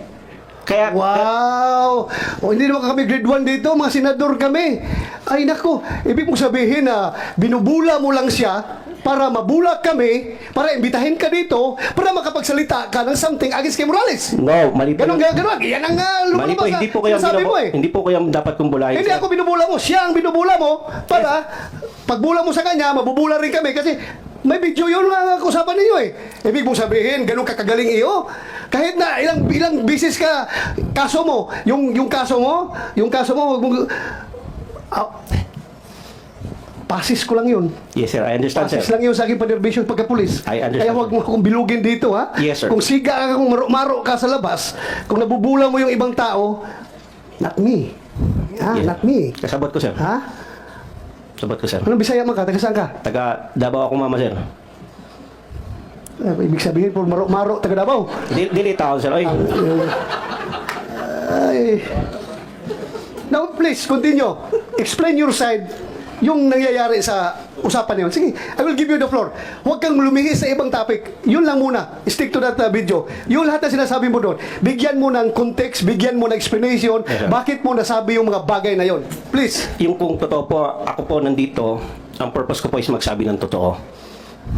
Speaker 2: Kaya...
Speaker 1: Wow! Hindi naman kami grade 1 dito, mga senador kami. Ay nako, ibig mong sabihin na binubula mo lang siya para mabula kami, para imbitahin ka dito, para makapagsalita ka ng something against kay Morales.
Speaker 2: No, mali po.
Speaker 1: Ganon. Yan ang
Speaker 2: Mali po, hindi po kayo hindi po kayo dapat kong bulahin.
Speaker 1: Hindi ako binubula mo, siya ang binubula mo para pagbula mo sa kanya, mabubula rin kami kasi may video yun nga usapan ninyo eh. Ibig mong sabihin, ganun kakagaling iyo. Kahit na ilang bisis ka, kaso mo, yung kaso mo, wag mong... Pasis ko lang yun.
Speaker 2: Yes sir, I understand
Speaker 1: Pasis
Speaker 2: sir.
Speaker 1: lang yun sa aking panerbisyon pagka-pulis.
Speaker 2: I understand,
Speaker 1: Kaya wag mo akong bilugin dito ha.
Speaker 2: Yes, sir.
Speaker 1: Kung siga ka, kung maro ka sa labas, kung nabubula mo yung ibang tao, not me.
Speaker 2: Yes.
Speaker 1: Not me.
Speaker 2: Kasabot ko sir.
Speaker 1: Ha?
Speaker 2: Sabot ko sir.
Speaker 1: Anong Bisaya man ka? Taga saan ka?
Speaker 2: Taga Davao ako mama sir.
Speaker 1: Ibig sabihin, por maro, taga Davao.
Speaker 2: Dili tao sir. Ay.
Speaker 1: Ay. Now, please, continue. Explain your side yung nangyayari sa usapan niyo. Sige, I will give you the floor. Huwag kang lumihis sa ibang topic. Yun lang muna. Stick to that video. Yung lahat na sinasabi mo doon, bigyan mo ng context, bigyan mo ng explanation, bakit mo nasabi yung mga bagay na yon. Please.
Speaker 2: Yung kung totoo po, ako po nandito, ang purpose ko po is magsabi ng totoo.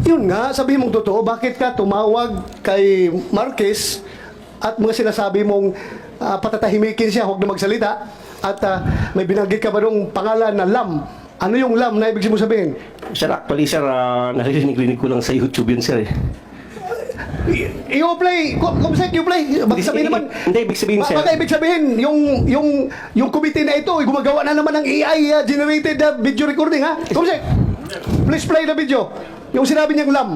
Speaker 1: Yun nga, sabihin mong totoo, bakit ka tumawag kay Marquez at mga sinasabi mong patatahimikin siya, huwag na magsalita, at may binanggit ka ba nung pangalan na Lam? Ano yung Lam na ibig mo sabihin?
Speaker 2: Sir, actually sir, naririnig ko lang sa YouTube yun sir.
Speaker 1: I-play, kumsek i-play. Baka sabihin naman,
Speaker 2: Hindi, ibig sabihin sir.
Speaker 1: baka ibig sabihin, yung committee na ito, gumagawa na naman ng AI generated video recording, ha? Kumsek, please play the video. Yung sinabi niyang Lam.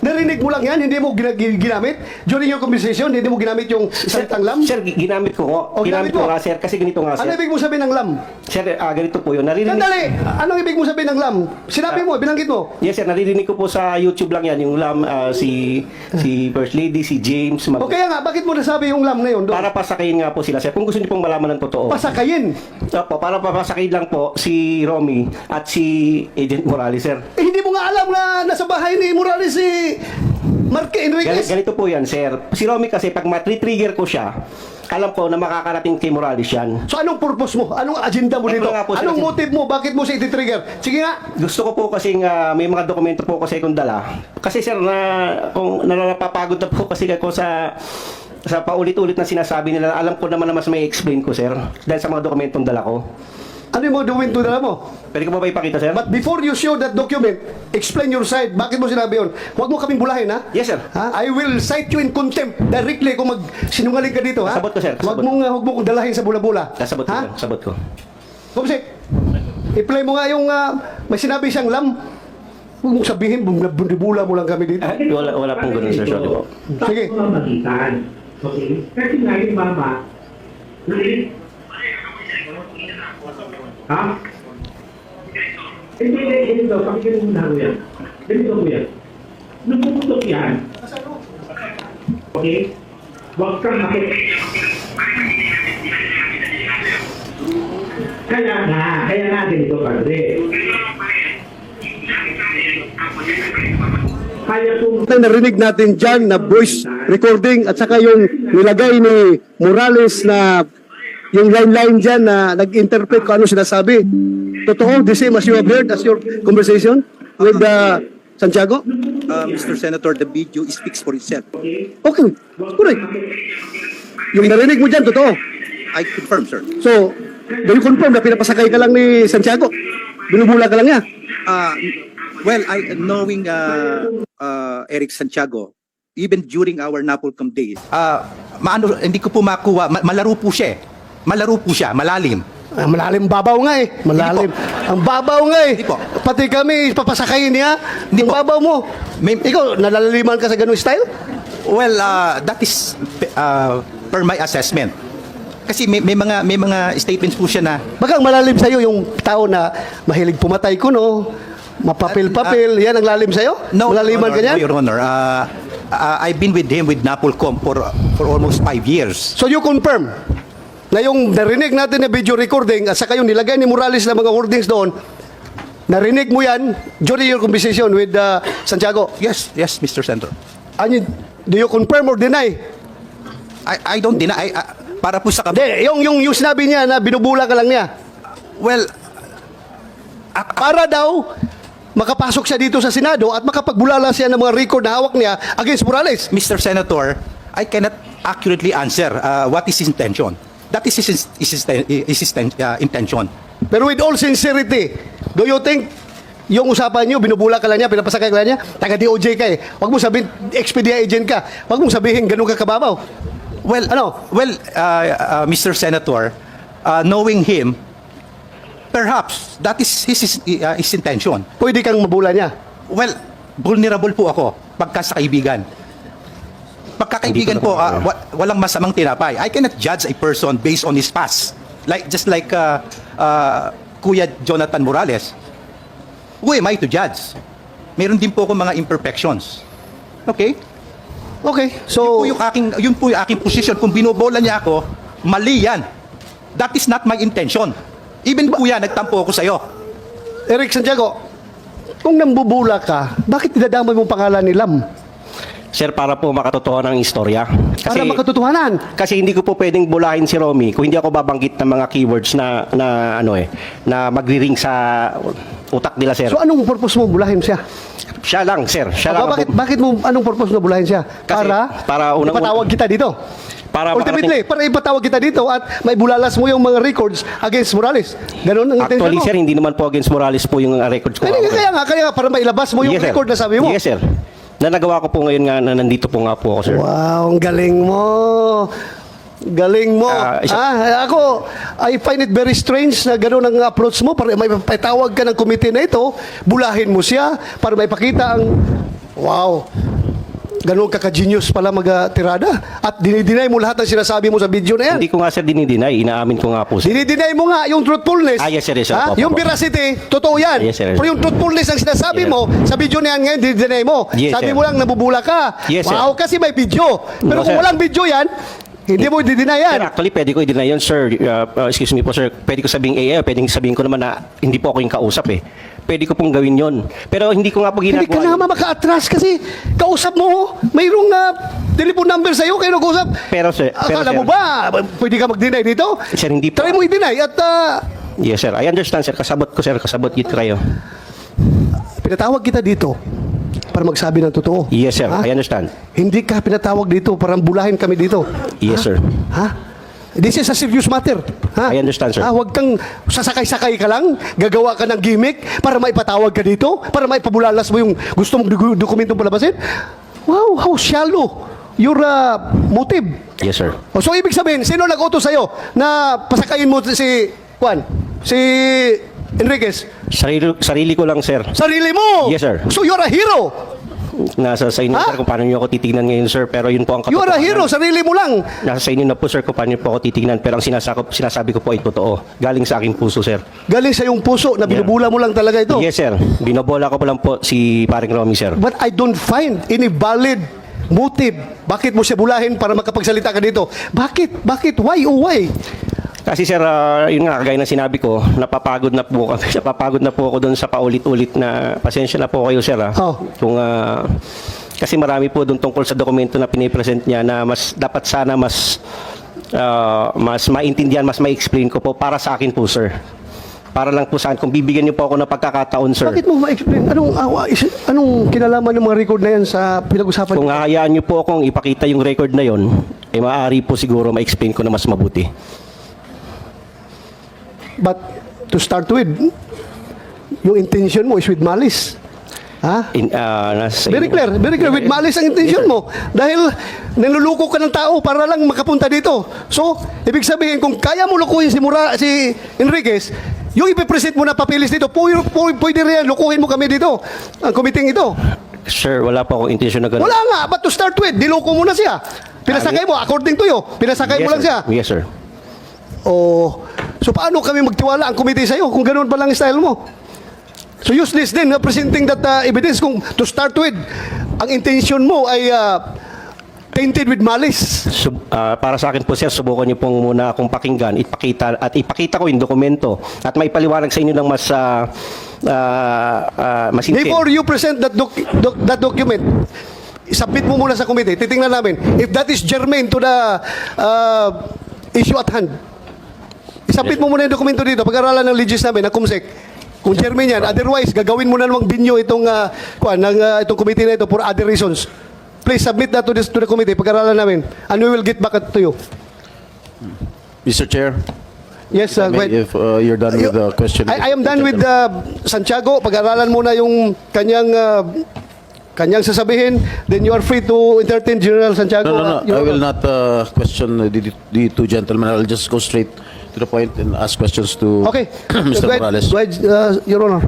Speaker 1: Narinig mo lang yan, hindi mo ginamit? During your conversation, hindi mo ginamit yung salitang Lam?
Speaker 2: Sir, ginamit ko nga.
Speaker 1: O, ginamit mo
Speaker 2: nga sir, kasi ganito nga sir.
Speaker 1: Ano ibig mo sabihin ng Lam?
Speaker 2: Sir, ganito po yun. Naririnig...
Speaker 1: Sandali! Anong ibig mo sabihin ng Lam? Sinabi mo, binanggit mo.
Speaker 2: Yes sir, naririnig ko po sa YouTube lang yan, yung Lam, si First Lady, si James.
Speaker 1: O kaya nga, bakit mo nasabi yung Lam na yun?
Speaker 2: Para pasakayin nga po sila sir. Kung gusto niyo pong malaman ng totoo.
Speaker 1: Pasakayin?
Speaker 2: Opo, para papasakayin lang po si Romy at si Agent Morales sir.
Speaker 1: Eh, hindi mo nga alam na nasa bahay ni Morales si Marque Enriquez.
Speaker 2: Ganito po yan sir. Si Romy kasi pag matri-trigger ko siya, alam ko na makakarating kay Morales yan.
Speaker 1: So anong purpose mo? Anong agenda mo dito?
Speaker 2: Nga po, sir,
Speaker 1: Anong motive mo? Bakit mo siya iti-trigger? Sige nga.
Speaker 2: Gusto ko po kasi may mga dokumento po kasi akong dala. Kasi sir, kung napapagod na po kasi ako sa paulit-ulit na sinasabi nila, alam ko naman na mas may explain ko sir. Dahil sa mga dokumentong dala ko.
Speaker 1: Ano yung mga dokumento dala mo?
Speaker 2: Pwede ko ba ipakita sir?
Speaker 1: But before you show that document, explain your side. Bakit mo sinabi yun? Huwag mo kaming bulahin, ha?
Speaker 2: Yes sir.
Speaker 1: Ha? I will cite you in contempt directly kung sinungaling ka dito, ha?
Speaker 2: Kasabot ko, sir.
Speaker 1: Huwag
Speaker 2: Kasabot.
Speaker 1: mong kong dalahin sa bula-bula.
Speaker 2: Kasabot ko sir. Kasabot ko.
Speaker 1: Kumsik, i-play mo nga yung may sinabi siyang Lam. Huwag mong sabihin, bumula mo lang kami dito.
Speaker 2: Wala pong ganun, Sir Shirley po.
Speaker 1: Sige.
Speaker 10: Sa magitan. Okay? Kasi nga yung mama, ha? Hindi, ganito, pakinggan mo na kuya. Ganito kuya. Nung pumutok yan, okay? Huwag kang Kaya nga ganito, padre. Kaya kung
Speaker 1: Narinig natin dyan na voice recording at saka yung nilagay ni Morales na yung line-line dyan na nag-interpret kung ano sinasabi. Totoo, the same as you have heard as your conversation with Santiago?
Speaker 12: Mr. Senator, the video speaks for itself.
Speaker 1: Okay, correct. Yung narinig mo dyan, totoo.
Speaker 12: I confirm, sir.
Speaker 1: So, do you confirm na pinapasakay ka lang ni Santiago? Binubula ka lang niya?
Speaker 12: Well, knowing Eric Santiago, even during our Napolcom days, hindi ko po makuha, malaro po siya. Malaro po siya, malalim.
Speaker 1: Malalim babaw nga eh. Malalim. Ang babaw nga eh.
Speaker 12: Hindi po.
Speaker 1: Pati kami, papasakayin niya.
Speaker 12: Hindi
Speaker 1: Ang
Speaker 12: po.
Speaker 1: babaw mo. Ikaw, nalalaliman ka sa ganung style?
Speaker 12: Well, that is per my assessment. Kasi may mga statements po siya na
Speaker 1: Bagang malalim sa'yo yung tao na mahilig pumatay ko, no? Mapapil-papil. Yan ang lalim sa'yo? Malaliman ka niyan?
Speaker 12: No, Your Honor. I've been with him with Napolcom for almost 5 years.
Speaker 1: So you confirm na yung narinig natin na video recording at saka yung nilagay ni Morales na mga wordings doon, narinig mo yan during your conversation with Santiago?
Speaker 12: Yes, Mr. Senator.
Speaker 1: Do you confirm or deny?
Speaker 12: I don't deny. Para po sa
Speaker 1: Hindi, yung sinabi niya na binubula ka lang niya.
Speaker 12: Well,
Speaker 1: Para daw makapasok siya dito sa Senado at makapagbulala siya ng mga record na hawak niya against Morales.
Speaker 12: Mr. Senator, I cannot accurately answer what is his intention. That is his intention.
Speaker 1: Pero with all sincerity, do you think yung usapan niyo, binubula ka lang niya, pinapasakay ka lang niya, taga DOJ ka eh. Huwag mo sabihin, expedite agent ka. Huwag mo sabihin, ganun ka kababaw.
Speaker 12: Well, Mr. Senator, knowing him, perhaps that is his intention.
Speaker 1: Pwede kang mabula niya.
Speaker 12: Well, vulnerable po ako pagka sa kaibigan. Pagkakaibigan po, walang masamang tinapay. I cannot judge a person based on his past. Just like Kuya Jonathan Morales. Who am I to judge? Meron din po ako mga imperfections. Okay?
Speaker 1: Okay, so...
Speaker 12: Yun po yung aking position. Kung binobola niya ako, mali yan. That is not my intention. Even po yan, nagtampo ako sa'yo.
Speaker 1: Eric Santiago, kung nambubula ka, bakit dinadamay mong pangalan ni Lam?
Speaker 2: Sir, para po makatotohanan ang istorya.
Speaker 1: Para makatotohanan.
Speaker 2: Kasi hindi ko po pwedeng bulahin si Romy kung hindi ako babanggit ng mga keywords na magri-ring sa utak nila, sir.
Speaker 1: So anong purpose mo bulahin siya?
Speaker 2: Siya lang, sir. Siya lang.
Speaker 1: Bakit mo, anong purpose mo bulahin siya?
Speaker 2: Kasi para
Speaker 1: ipatawag kita dito. Ultimately, para ipatawag kita dito at may bulalas mo yung mga records against Morales. Ganun ang intention
Speaker 2: Actually,
Speaker 1: mo.
Speaker 2: sir, hindi naman po against Morales po yung records ko.
Speaker 1: Kaya nga, para mailabas mo yung
Speaker 2: Yes, sir.
Speaker 1: record na sabi mo.
Speaker 2: Yes, sir. Na nagawa ko po ngayon nga na nandito po nga po ako, sir.
Speaker 1: Wow, ang galing mo. Galing mo. Ako, I find it very strange na gano'n ang approach mo. Para may patawag ka ng committee na ito, bulahin mo siya para may pakita ang, wow, gano'n kaka-genius pala mag-tirada. At dinideny mo lahat ng sinasabi mo sa video na yan.
Speaker 2: Hindi ko nga, sir, dinideny. Inaamin ko nga po, sir.
Speaker 1: Dinideny mo nga yung truthfulness.
Speaker 2: Yes, sir. Yes, sir.
Speaker 1: Yung veracity, totoo yan.
Speaker 2: Yes, sir.
Speaker 1: Pero yung truthfulness ang sinasabi
Speaker 2: Yes, sir.
Speaker 1: mo, sa video na yan ngayon, dinideny mo.
Speaker 2: Yes,
Speaker 1: Sabi
Speaker 2: sir.
Speaker 1: mo lang, nabubula ka.
Speaker 2: Yes, sir.
Speaker 1: Wow, kasi may video. Pero
Speaker 2: No,
Speaker 1: kung
Speaker 2: sir.
Speaker 1: walang video yan, hindi mo i-deny yan.
Speaker 2: Sir, actually, pwede ko i-deny yun, sir. Excuse me po, sir. Pwede ko sabihin pwede sabihin ko naman na hindi po ako yung kausap eh. Pwede ko pong gawin yun. Pero hindi ko nga po ginagawa.
Speaker 1: Hindi ka naman maka-atras kasi kausap mo, mayroong telephone number sa'yo, kayo nag-usap.
Speaker 2: Pero, sir.
Speaker 1: Akala mo ba, pwede ka mag-deny dito?
Speaker 2: Sir, hindi po.
Speaker 1: Try mo i-deny at
Speaker 2: Yes, sir. I understand, sir. Kasabot ko, sir. Kasabot git kayo.
Speaker 1: pinatawag kita dito para magsabi ng totoo.
Speaker 2: Yes, sir.
Speaker 1: Ha?
Speaker 2: I understand.
Speaker 1: Hindi ka pinatawag dito para bulahin kami dito.
Speaker 2: Yes, sir.
Speaker 1: Ha? This is a serious matter. Ha?
Speaker 2: I understand, sir.
Speaker 1: Huwag kang sasakay-sakay ka lang, gagawa ka ng gimmick para maipatawag ka dito, para maipabulalas mo yung gusto mong dokumentong palabasin. Wow, how shallow your motive.
Speaker 2: Yes, sir.
Speaker 1: So, ibig sabihin, sino nag-utos sa'yo na pasakayin mo si Juan? Si Enriquez?
Speaker 2: Sarili ko lang, sir.
Speaker 1: Sarili mo!
Speaker 2: Yes, sir.
Speaker 1: So you're a hero!
Speaker 2: Nasa sa inyo,
Speaker 1: Ha?
Speaker 2: sir, kung paano niyo ako titignan ngayon, sir. Pero yun po ang
Speaker 1: You are a
Speaker 2: katotohanan.
Speaker 1: hero, sarili mo lang.
Speaker 2: Nasa sa inyo na po, sir, kung paano niyo po ako titignan. Pero ang sinasabi ko po ay totoo. Galing sa aking puso, sir.
Speaker 1: Galing sa iyong puso na binubula mo lang talaga ito.
Speaker 2: Yes, sir. Binobola ko po lang po si paring Romy, sir.
Speaker 1: But I don't find any valid motive. Bakit mo siya bulahin para makapagsalita ka dito? Bakit? Bakit? Why? Oh, why?
Speaker 2: Kasi sir, yun nga, kagaya ng sinabi ko, napapagod na po kami. Napapagod na po ako doon sa paulit-ulit na pasensya na po kayo, sir.
Speaker 1: Oh.
Speaker 2: Kung, kasi marami po doon tungkol sa dokumento na pinipresent niya na mas dapat sana mas maintindihan, mas ma-explain ko po para sa akin po, sir. Para lang po saan, kung bibigyan niyo po ako ng pagkakataon, sir.
Speaker 1: Bakit mo ma-explain? Anong kinalaman ng mga record na yan sa pinag-usapan?
Speaker 2: Kung hahayaan niyo po akong ipakita yung record na yon, eh maaari po siguro ma-explain ko na mas mabuti.
Speaker 1: But to start with, yung intention mo is with malice. Ha? Very clear, with malice ang intention mo. Dahil niluluko ka ng tao para lang makapunta dito. So, ibig sabihin, kung kaya mo lukuhin si Enriquez, yung ipipresent mo na papilis dito, pwede rin lukuhin mo kami dito, ang committee ito.
Speaker 2: Sir, wala po akong intensyon na gano'n.
Speaker 1: Wala nga, but to start with, diloko mo na siya. Pinasakay mo, according to you, pinasakay mo lang siya.
Speaker 2: Yes, sir.
Speaker 1: Oh, so paano kami magtiwala ang committee sa'yo kung ganoon pa lang style mo? So useless din presenting that evidence kung to start with, ang intention mo ay tainted with malice.
Speaker 2: Para sa akin po, sir, subukan niyo pong muna akong pakinggan, ipakita ko yung dokumento at may paliwanag sa inyo ng mas masinsin.
Speaker 1: Before you present that document, submit mo muna sa committee. Titingnan namin if that is germane to the issue at hand. Isubmit mo muna yung dokumento dito, pag-aralan ng legis namin, ng COMSEC. Kung chairman yan, otherwise, gagawin mo na namang binyo itong, itong committee na ito for other reasons. Please submit that to the committee, pag-aralan namin. And we will get back to you.
Speaker 3: Mr. Chair,
Speaker 1: Yes, go ahead.
Speaker 3: if you're done with the question.
Speaker 1: I am done with Santiago. Pag-aralan muna yung kanyang sasabihin, then you are free to entertain General Santiago.
Speaker 3: No. I will not question the two gentlemen. I'll just go straight to the point and ask questions to
Speaker 1: Okay.
Speaker 3: Mr.
Speaker 1: Go ahead,
Speaker 3: Morales.
Speaker 1: Your Honor.